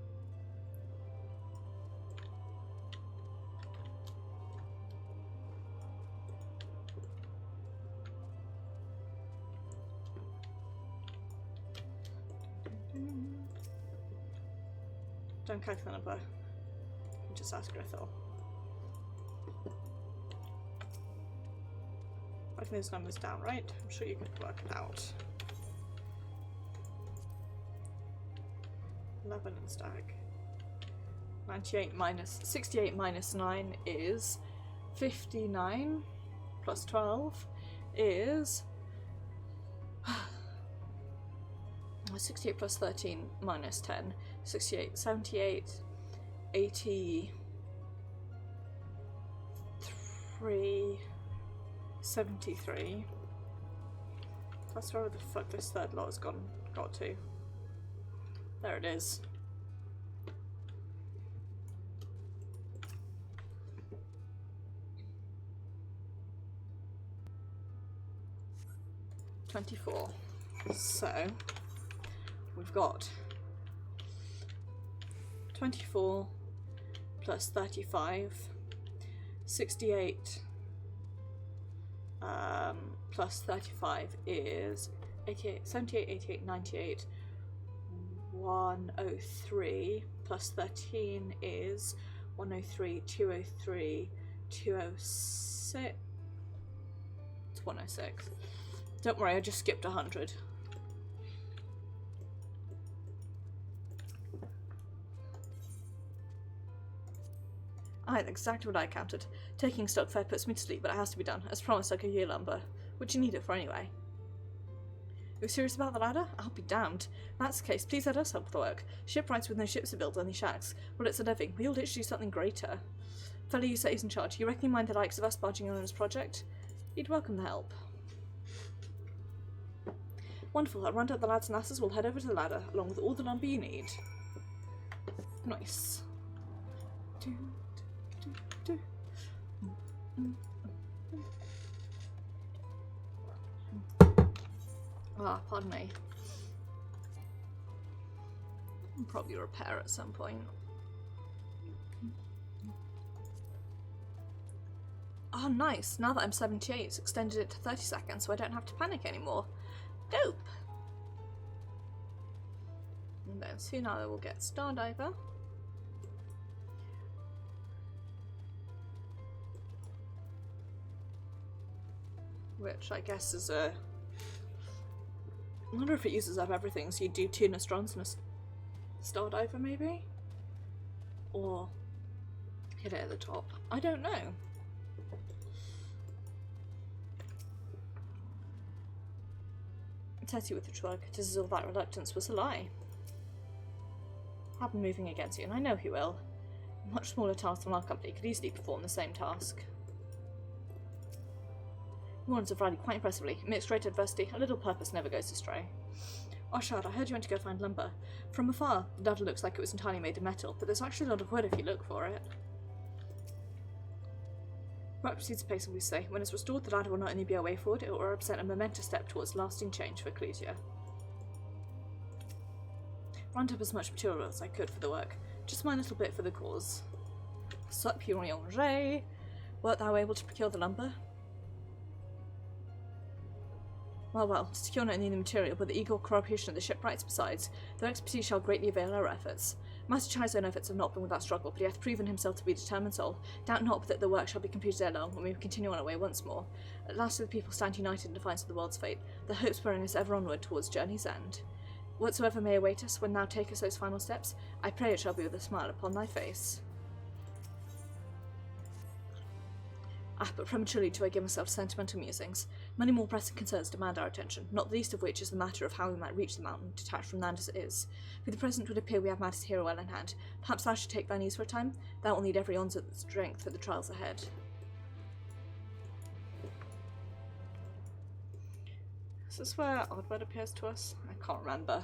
Don't calculate the number. Just ask Grethel. Writing those numbers down, right? I'm sure you could work it out. 11 and stack. 68 minus 9 is 59 plus 12 is 68 plus 13 minus 10. 68, 78, 83, 73. That's where the fuck this third lot has got to. There it is. $24. So we've got 24 plus 35, 68 plus 35 is 88, 78, 88, 98, 103 plus 13 is 103, 203, 206, it's 106. Don't worry, I just skipped 100. I had exactly what I counted. Taking stock fare puts me to sleep, but it has to be done. As promised, I'll give you lumber. What do you need it for anyway? You're serious about the ladder? I'll be damned. If that's the case, please let us help with the work. Shipwrights with no ships to build, only shacks. Well, it's a living. We all ditch do something greater. Fellow you say is in charge. You reckon you mind the likes of us barging on this project? You'd welcome the help. Wonderful. I'll round up the lads and lasses. We'll head over to the ladder, along with all the lumber you need. Nice. Ah, pardon me. I'll probably repair at some point. Oh, nice. Now that I'm 78, it's extended it to 30 seconds, so I don't have to panic anymore. Dope! And then soon I will get Stardiver. Which I guess is a... I wonder if it uses up everything, so you do 2 Nostrons and a Stardiver maybe? Or hit it at the top. I don't know. Tessie with the truck, it is as all that reluctance was a lie. I've been moving against you, and I know he will. A much smaller task than our company could easily perform the same task. You have rallied quite impressively. Amidst great adversity, a little purpose never goes astray. Oshard, I heard you went to go find lumber. From afar, the ladder looks like it was entirely made of metal, but there's actually a lot of wood if you look for it. Work proceeds apace, we say. When it's restored, the ladder will not only be a way forward, it will represent a momentous step towards lasting change for Ecclesia. Round up as much material as I could for the work. Just my little bit for the cause. Sup, Ranger? Wert thou able to procure the lumber? Well, to secure not only the material, but the eager cooperation of the shipwrights besides, their expertise shall greatly avail our efforts. Master Chai's own efforts have not been without struggle, but he hath proven himself to be a determined soul. Doubt not but that the work shall be completed ere long, and we will continue on our way once more. At last the people stand united in defiance of the world's fate, their hopes spurring us ever onward towards journey's end. Whatsoever may await us, when thou takest those final steps, I pray it shall be with a smile upon thy face. But prematurely do I give myself to sentimental musings. Many more pressing concerns demand our attention, not the least of which is the matter of how we might reach the mountain, detached from land as it is. For the present would appear we have matters here well in hand. Perhaps thou should take thine ease for a time? Thou wilt need every ounce of strength for the trials ahead. Is this where ARDBERT appears to us? I can't remember.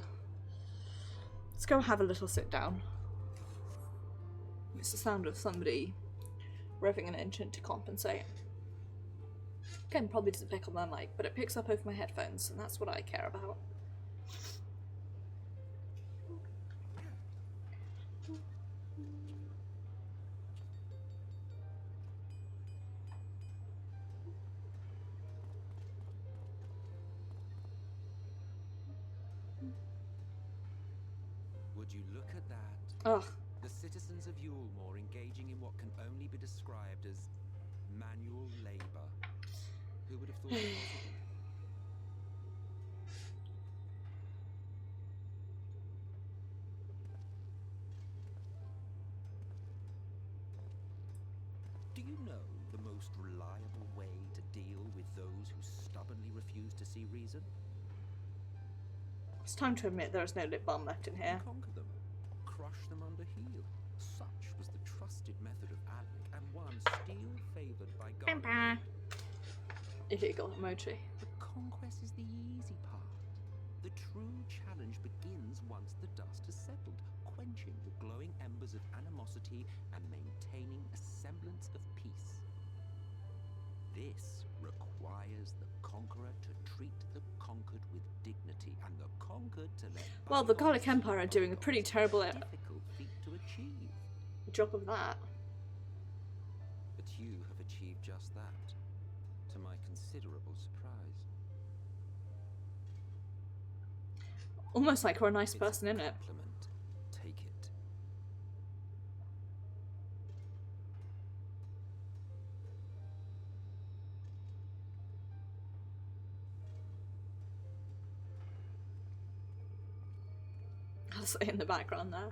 Let's go have a little sit down. It's the sound of somebody revving an engine to compensate. Again, probably doesn't pick up my mic, but it picks up over my headphones, and that's what I care about. Would you look at that? Ugh. The citizens of Eulmore engaging in what can only be described as manual labor. Who would have thought it possible? Do you know the most reliable way to deal with those who stubbornly refuse to see reason? It's time to admit there is no lip balm left in here. Conquer them. Crush them under heel. Such was the trusted method of Alec, and one still favoured by God. Illegal emoji. The conquest is the easy part. The true challenge begins once the dust has settled, quenching the glowing embers of animosity and maintaining a semblance of peace. This requires the conqueror to treat the conquered with dignity, and the conquered to let. Well, the Gallic Empire are doing a pretty terrible difficult feat to achieve. Job of that. But you have achieved just that, to my considerable surprise. Almost like we're a nice person, isn't it? Compliment. Take it. I'll say in the background there.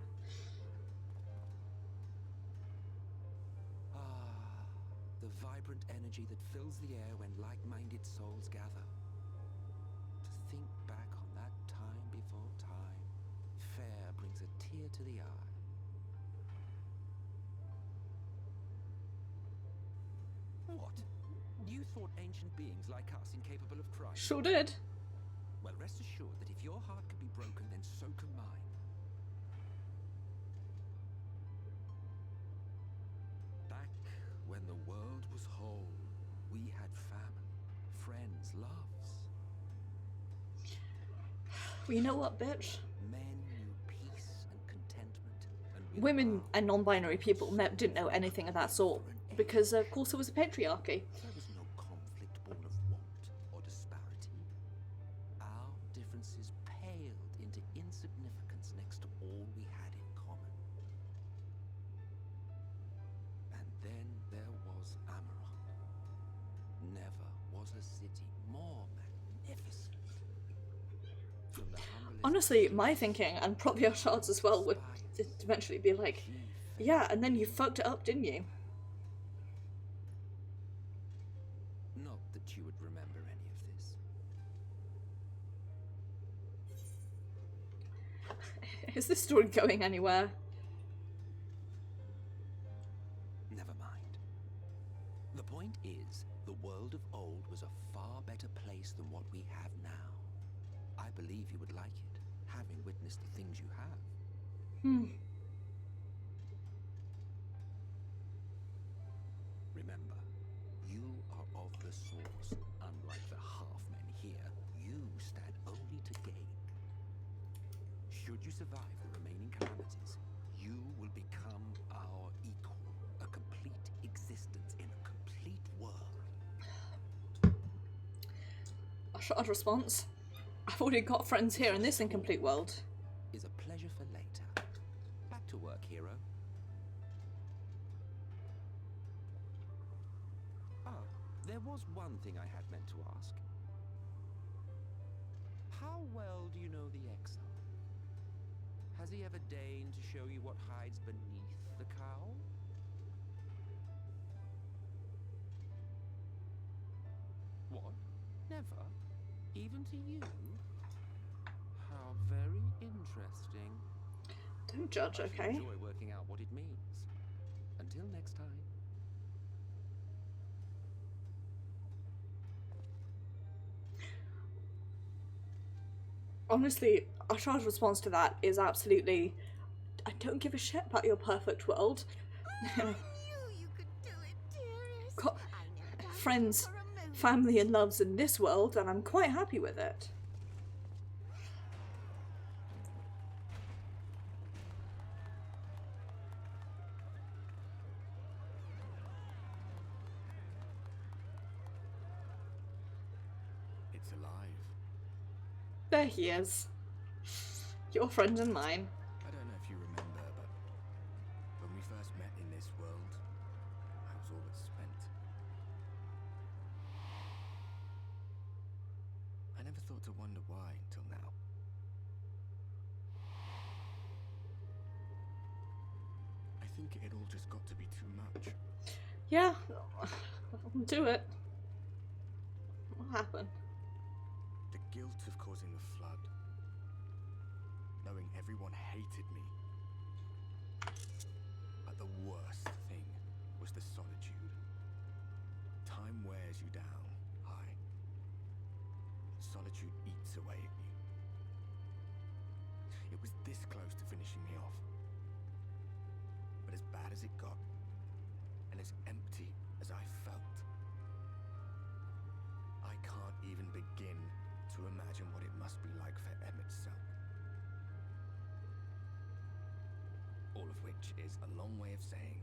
The vibrant energy that fills the air when like-minded souls gather. To think back on that time before time, fair brings a tear to the eye. What? You thought ancient beings like us incapable of crime? Sure did. Well, rest assured that if your heart can be broken, then so can mine. Back when the world was whole, we had family, friends, loves. Well, you know what, bitch? Men knew peace and contentment. And women and non-binary people didn't know anything of that sort, because of course it was a patriarchy. There was no conflict born of want or disparity. Our differences paled into insignificance next to all we had in common. And then there was Amarok. Never was a city more magnificent. From the humblest Honestly, my thinking, and probably our shards as well, would eventually be like, yeah, and then you fucked it up, didn't you? Not that you would remember any of this. Is this story going anywhere? Never mind. The point is, the world of old was a far better place than what we have now. I believe you would like it, having witnessed the things you have. Remember, You are of the source. Unlike the half-men here, you stand only to gain. Should you survive the remaining calamities, you will become our equal. A complete existence in a complete world. A short response. I've already got friends here in this incomplete world. Is a pleasure for later. Back to work, hero. Ah, there was one thing I had meant to ask. How well do you know the exile? Has he ever deigned to show you what hides beneath the cowl? What? Never? Even to you? How very interesting. Don't judge, okay? I enjoy working out what it means. Until next time. Honestly, Ashar's response to that is absolutely, I don't give a shit about your perfect world. Got friends, family and loves in this world, and I'm quite happy with it. It's alive. There he is. Your friend and mine. I don't know if you remember, but when we first met in this world, I was all but spent. I never thought to wonder why until now. I think it all just got to be too much. Yeah, do it. What happened? The guilt of causing the flood. Knowing everyone hated me. But the worst thing was the solitude. Time wears you down, Hai. Solitude eats away at you. It was this close to finishing me off. But as bad as it got, and as empty as I felt, I can't even begin to imagine what it must be like for Emmett's self. All of which is a long way of saying,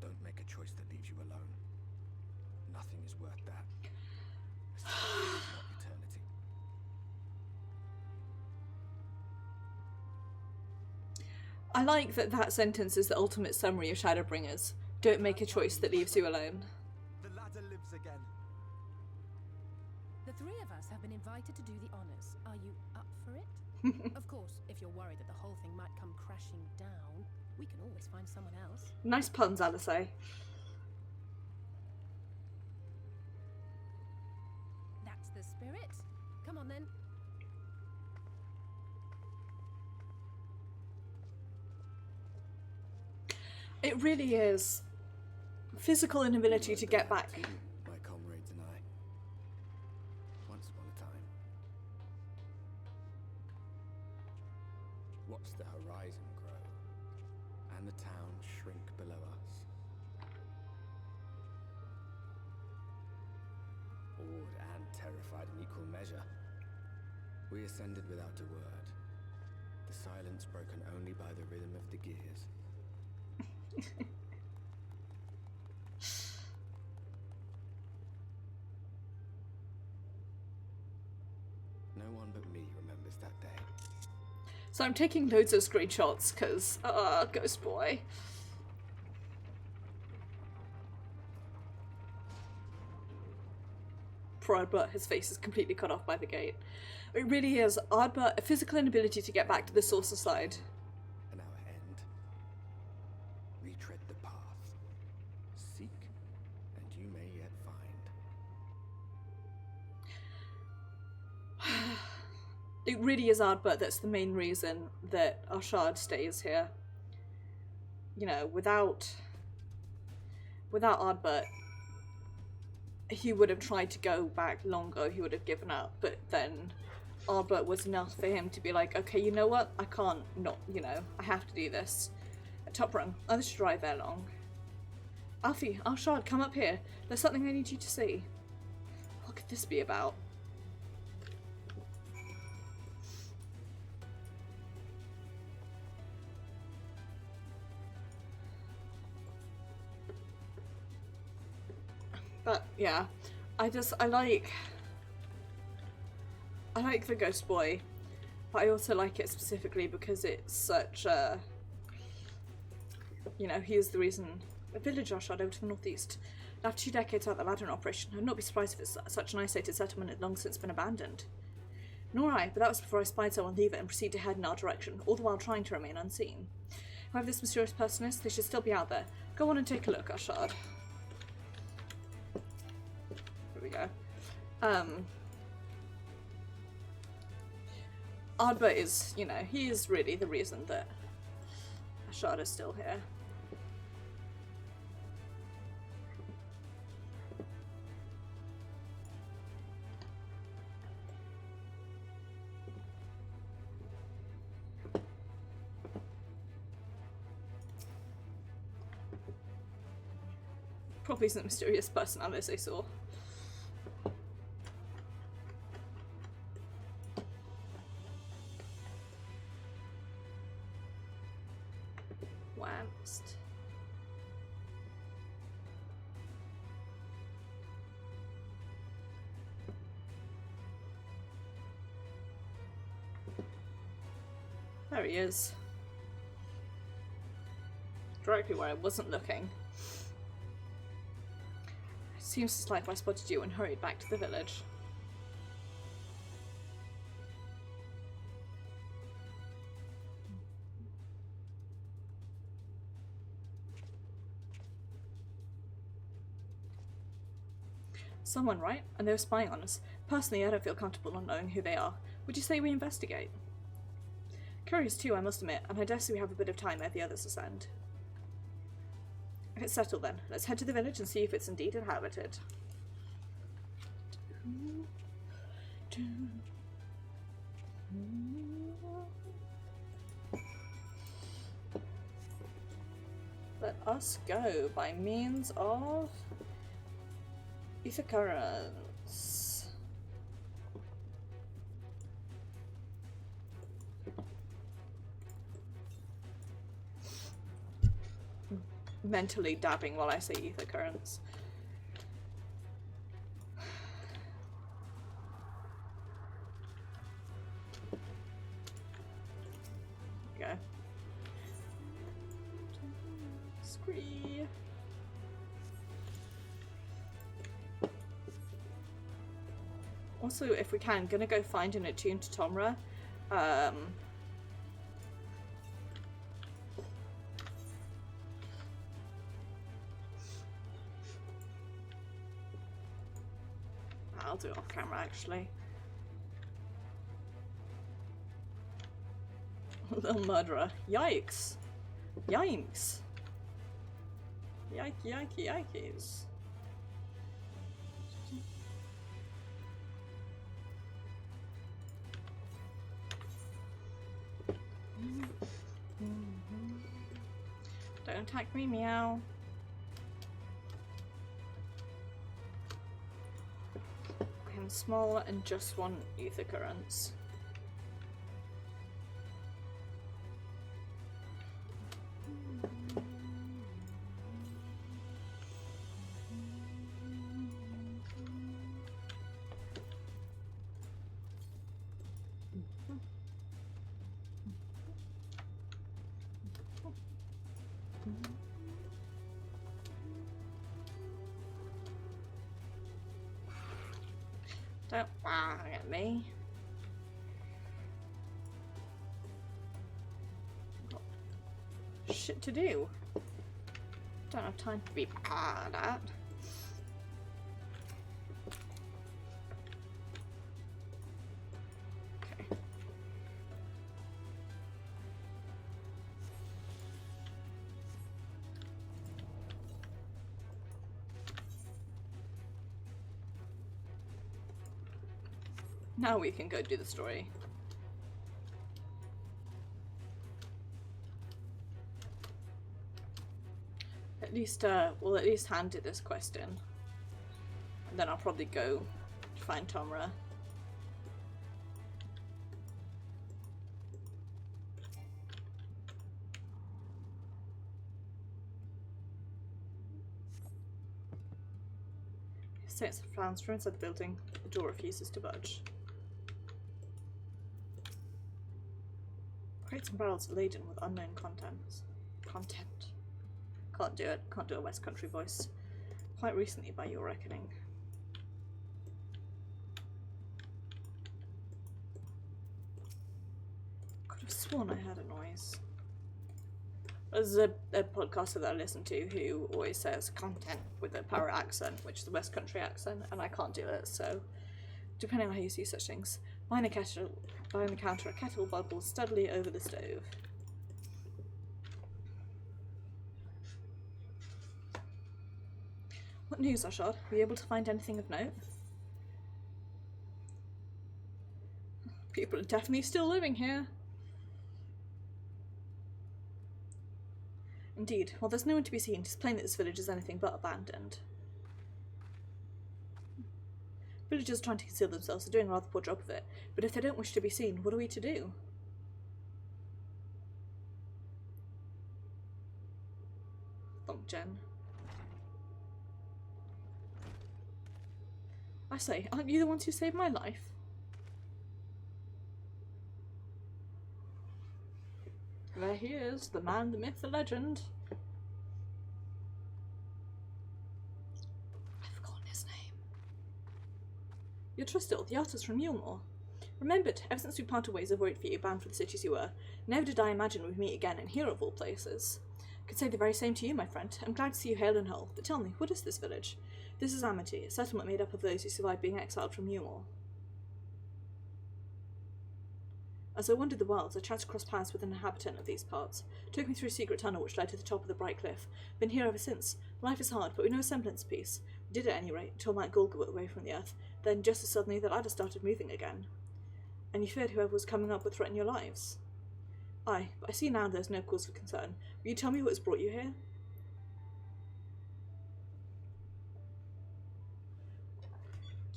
don't make a choice that leaves you alone. Nothing is worth that. Especially not eternity. I like that that sentence is the ultimate summary of Shadowbringers. Don't make a choice that leaves you alone. The ladder lives again. The three of us have been invited to do the honors. Are you up for it? Of course, if you're worried that the whole thing might come crashing down, we can always find someone else. Nice puns, Alice. That's the spirit. Come on then. It really is. Physical inability to get back. My comrades and I. Once upon a time. Watched the horizon grow, and the town shrink below us. Awed and terrified in equal measure, we ascended without a word, the silence broken only by the rhythm of the gears. No one but me remembers that day. So I'm taking loads of screenshots because, Ghost Boy. Poor ARDBERT, his face is completely cut off by the gate. It really is. ARDBERT, a physical inability to get back to the Saucer Slide. An hour end. Retread the path. Seek, and you may yet find. It really is ARDBERT that's the main reason that Ashard stays here. You know, without ARDBERT, he would have tried to go back longer, he would have given up, but then ARDBERT was enough for him to be like, okay, you know what, I can't not, you know, I have to do this. A top rung, I should drive there long. Alfie, Arshad, come up here. There's something I need you to see. What could this be about? But yeah, I like the Ghost Boy, but I also like it specifically because it's such a, you know, he is the reason a village Arshad over to the northeast. After 2 decades out the ladder in operation, I'd not be surprised if it's such an isolated settlement had long since been abandoned. Nor I, but that was before I spied someone leave it and proceed to head in our direction, all the while trying to remain unseen. Whoever this mysterious person is, they should still be out there. Go on and take a look, Arshad. Here we go. ARDBERT is, you know, he is really the reason that Arshad is still here. Probably isn't a mysterious person unless I saw. Waxed. There he is. Directly where I wasn't looking. Seems as like I spotted you and hurried back to the village. Someone, right? And they were spying on us. Personally, I don't feel comfortable not knowing who they are. Would you say we investigate? Curious too, I must admit, and I dare say we have a bit of time ere the others ascend. If it's settled then, let's head to the village and see if it's indeed inhabited. Let us go by means of ether currents. Mentally dabbing while I say ether currents. Go. Scree. Also, if we can, gonna go find an attuned Tomra. I'll do it off camera actually. Little murderer. Yikes. Yikes. Yikes. Don't attack me, meow. I am small and just want ether currents. Don't worry at me. Got shit to do. Don't have time to be prepared at. Okay. Now we can go do the story. At least, we'll at least hand it this quest in. And then I'll probably go find Tomra. States of plans from inside the building. The door refuses to budge. Crates and barrels laden with unknown contents. Can't do it. Can't do a West Country voice. Quite recently, by your reckoning. Could have sworn I heard a noise. There's a podcaster that I listen to who always says content with a power accent, which is the West Country accent, and I can't do it, so depending on how you see such things. Behind the counter, a kettle bubbles steadily over the stove. What news, Ashard? Were you able to find anything of note? People are definitely still living here. Indeed, while there's no one to be seen, it's plain that this village is anything but abandoned. Villagers trying to conceal themselves are doing a rather poor job of it, but if they don't wish to be seen, what are we to do? Thunk Jen. I say, aren't you the ones who saved my life? There he is, the man, the myth, the legend. I've forgotten his name. You're Tristel, the artist from Eulmore. Remembered, ever since we parted ways, I've worried for you, bound for the cities you were. Never did I imagine we'd meet again, and here of all places. Could say the very same to you, my friend. I'm glad to see you hale and whole. But tell me, what is this village? This is Amity, a settlement made up of those who survived being exiled from Eulmore. As I wandered the wilds, I chanced across paths with an inhabitant of these parts. Took me through a secret tunnel which led to the top of the bright cliff. Been here ever since. Life is hard, but we know a semblance of peace. We did at any rate, until Mount Golga got away from the earth. Then, just as suddenly, the ladder started moving again. And you feared whoever was coming up would threaten your lives. Aye, but I see now there's no cause for concern. Will you tell me what has brought you here?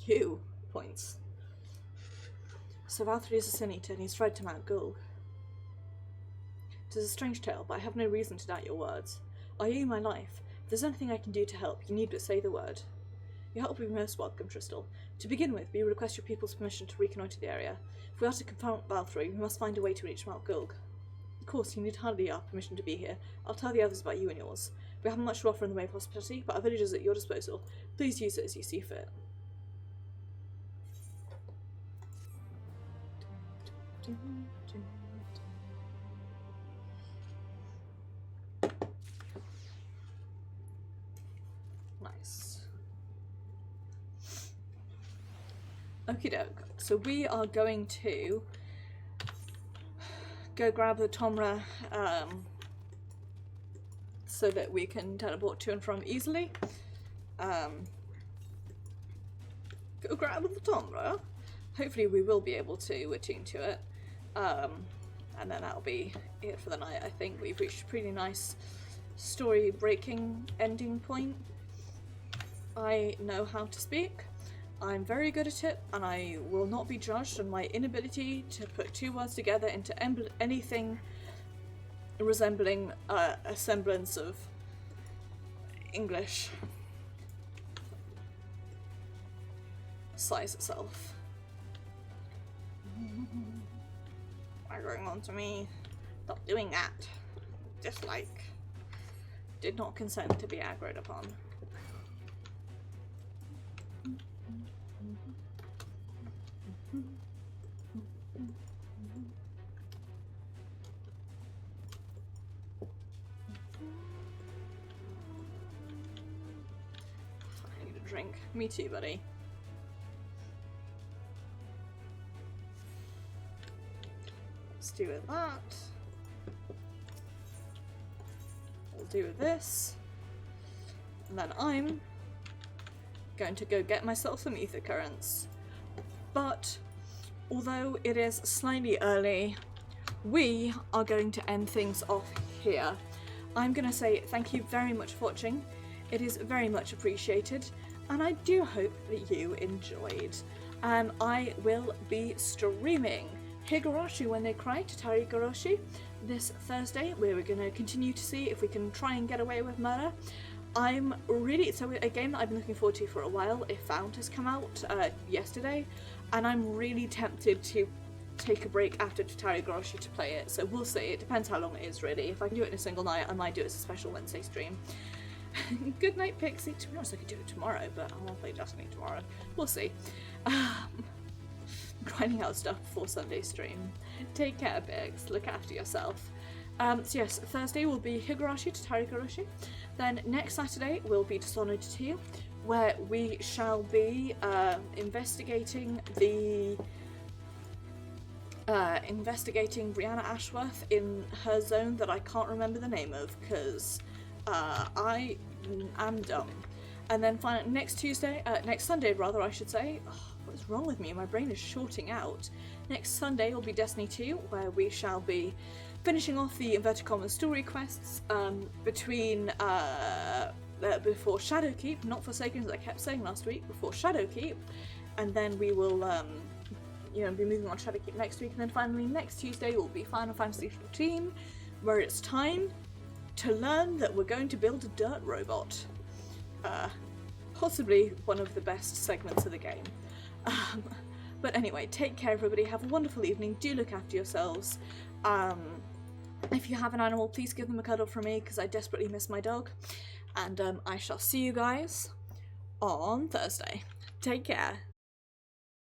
You points. Sir Valtteri is a sin-eater, and he's fled to Mount Gulg. 'Tis a strange tale, but I have no reason to doubt your words. I owe you my life. If there's anything I can do to help, you need but say the word. Your help will be most welcome, Tristel. To begin with, we request your people's permission to reconnoitre the area. If we are to confront Valtteri, we must find a way to reach Mount Gulg. Of course, you need hardly our permission to be here. I'll tell the others about you and yours. We haven't much to offer in the way of hospitality, but our village is at your disposal. Please use it as you see fit. Nice. Okie doke. So we are going to go grab the Tomra so that we can teleport to and from easily. Go grab the Tomra. Hopefully we will be able to attune to it. And then that'll be it for the night, I think. We've reached a pretty nice story-breaking ending point. I know how to speak. I'm very good at it, and I will not be judged on my inability to put two words together into anything resembling a semblance of English. Size itself. Aggroing onto me. Stop doing that. Dislike. Did not consent to be aggroed upon. I need a drink. Me too, buddy. Let's do with that. We'll do this. And then I'm going to go get myself some ether currents. But although it is slightly early, we are going to end things off here. I'm gonna say thank you very much for watching. It is very much appreciated, and I do hope that you enjoyed. I will be streaming Higurashi When They Cry, Tatari Goroshi, this Thursday, where we're going to continue to see if we can try and get away with murder. So a game that I've been looking forward to for a while, If Found, has come out yesterday, and I'm really tempted to take a break after Tatari Goroshi to play it, so we'll see. It depends how long it is, really. If I can do it in a single night, I might do it as a special Wednesday stream. Good night, Pixie. To be honest, I could do it tomorrow, but I won't play Destiny tomorrow. We'll see. Grinding out stuff before Sunday stream. Take care, Biggs. Look after yourself. So yes, Thursday will be Higurashi Tatari Goroshi. Then next Saturday will be Dishonored 2, where we shall be investigating Brianna Ashworth in her zone that I can't remember the name of, because I am dumb. And then next Sunday rather, I should say. Oh, what is wrong with me? My brain is shorting out. Next Sunday will be Destiny 2, where we shall be finishing off the inverted commas story quests before Shadowkeep, not Forsaken as I kept saying last week, before Shadowkeep, and then we will be moving on to Shadowkeep next week, and then finally next Tuesday will be Final Fantasy XIV, where it's time to learn that we're going to build a dirt robot. Possibly one of the best segments of the game. But anyway, take care everybody, have a wonderful evening, do look after yourselves. If you have an animal, please give them a cuddle from me, because I desperately miss my dog. And I shall see you guys on Thursday. Take care.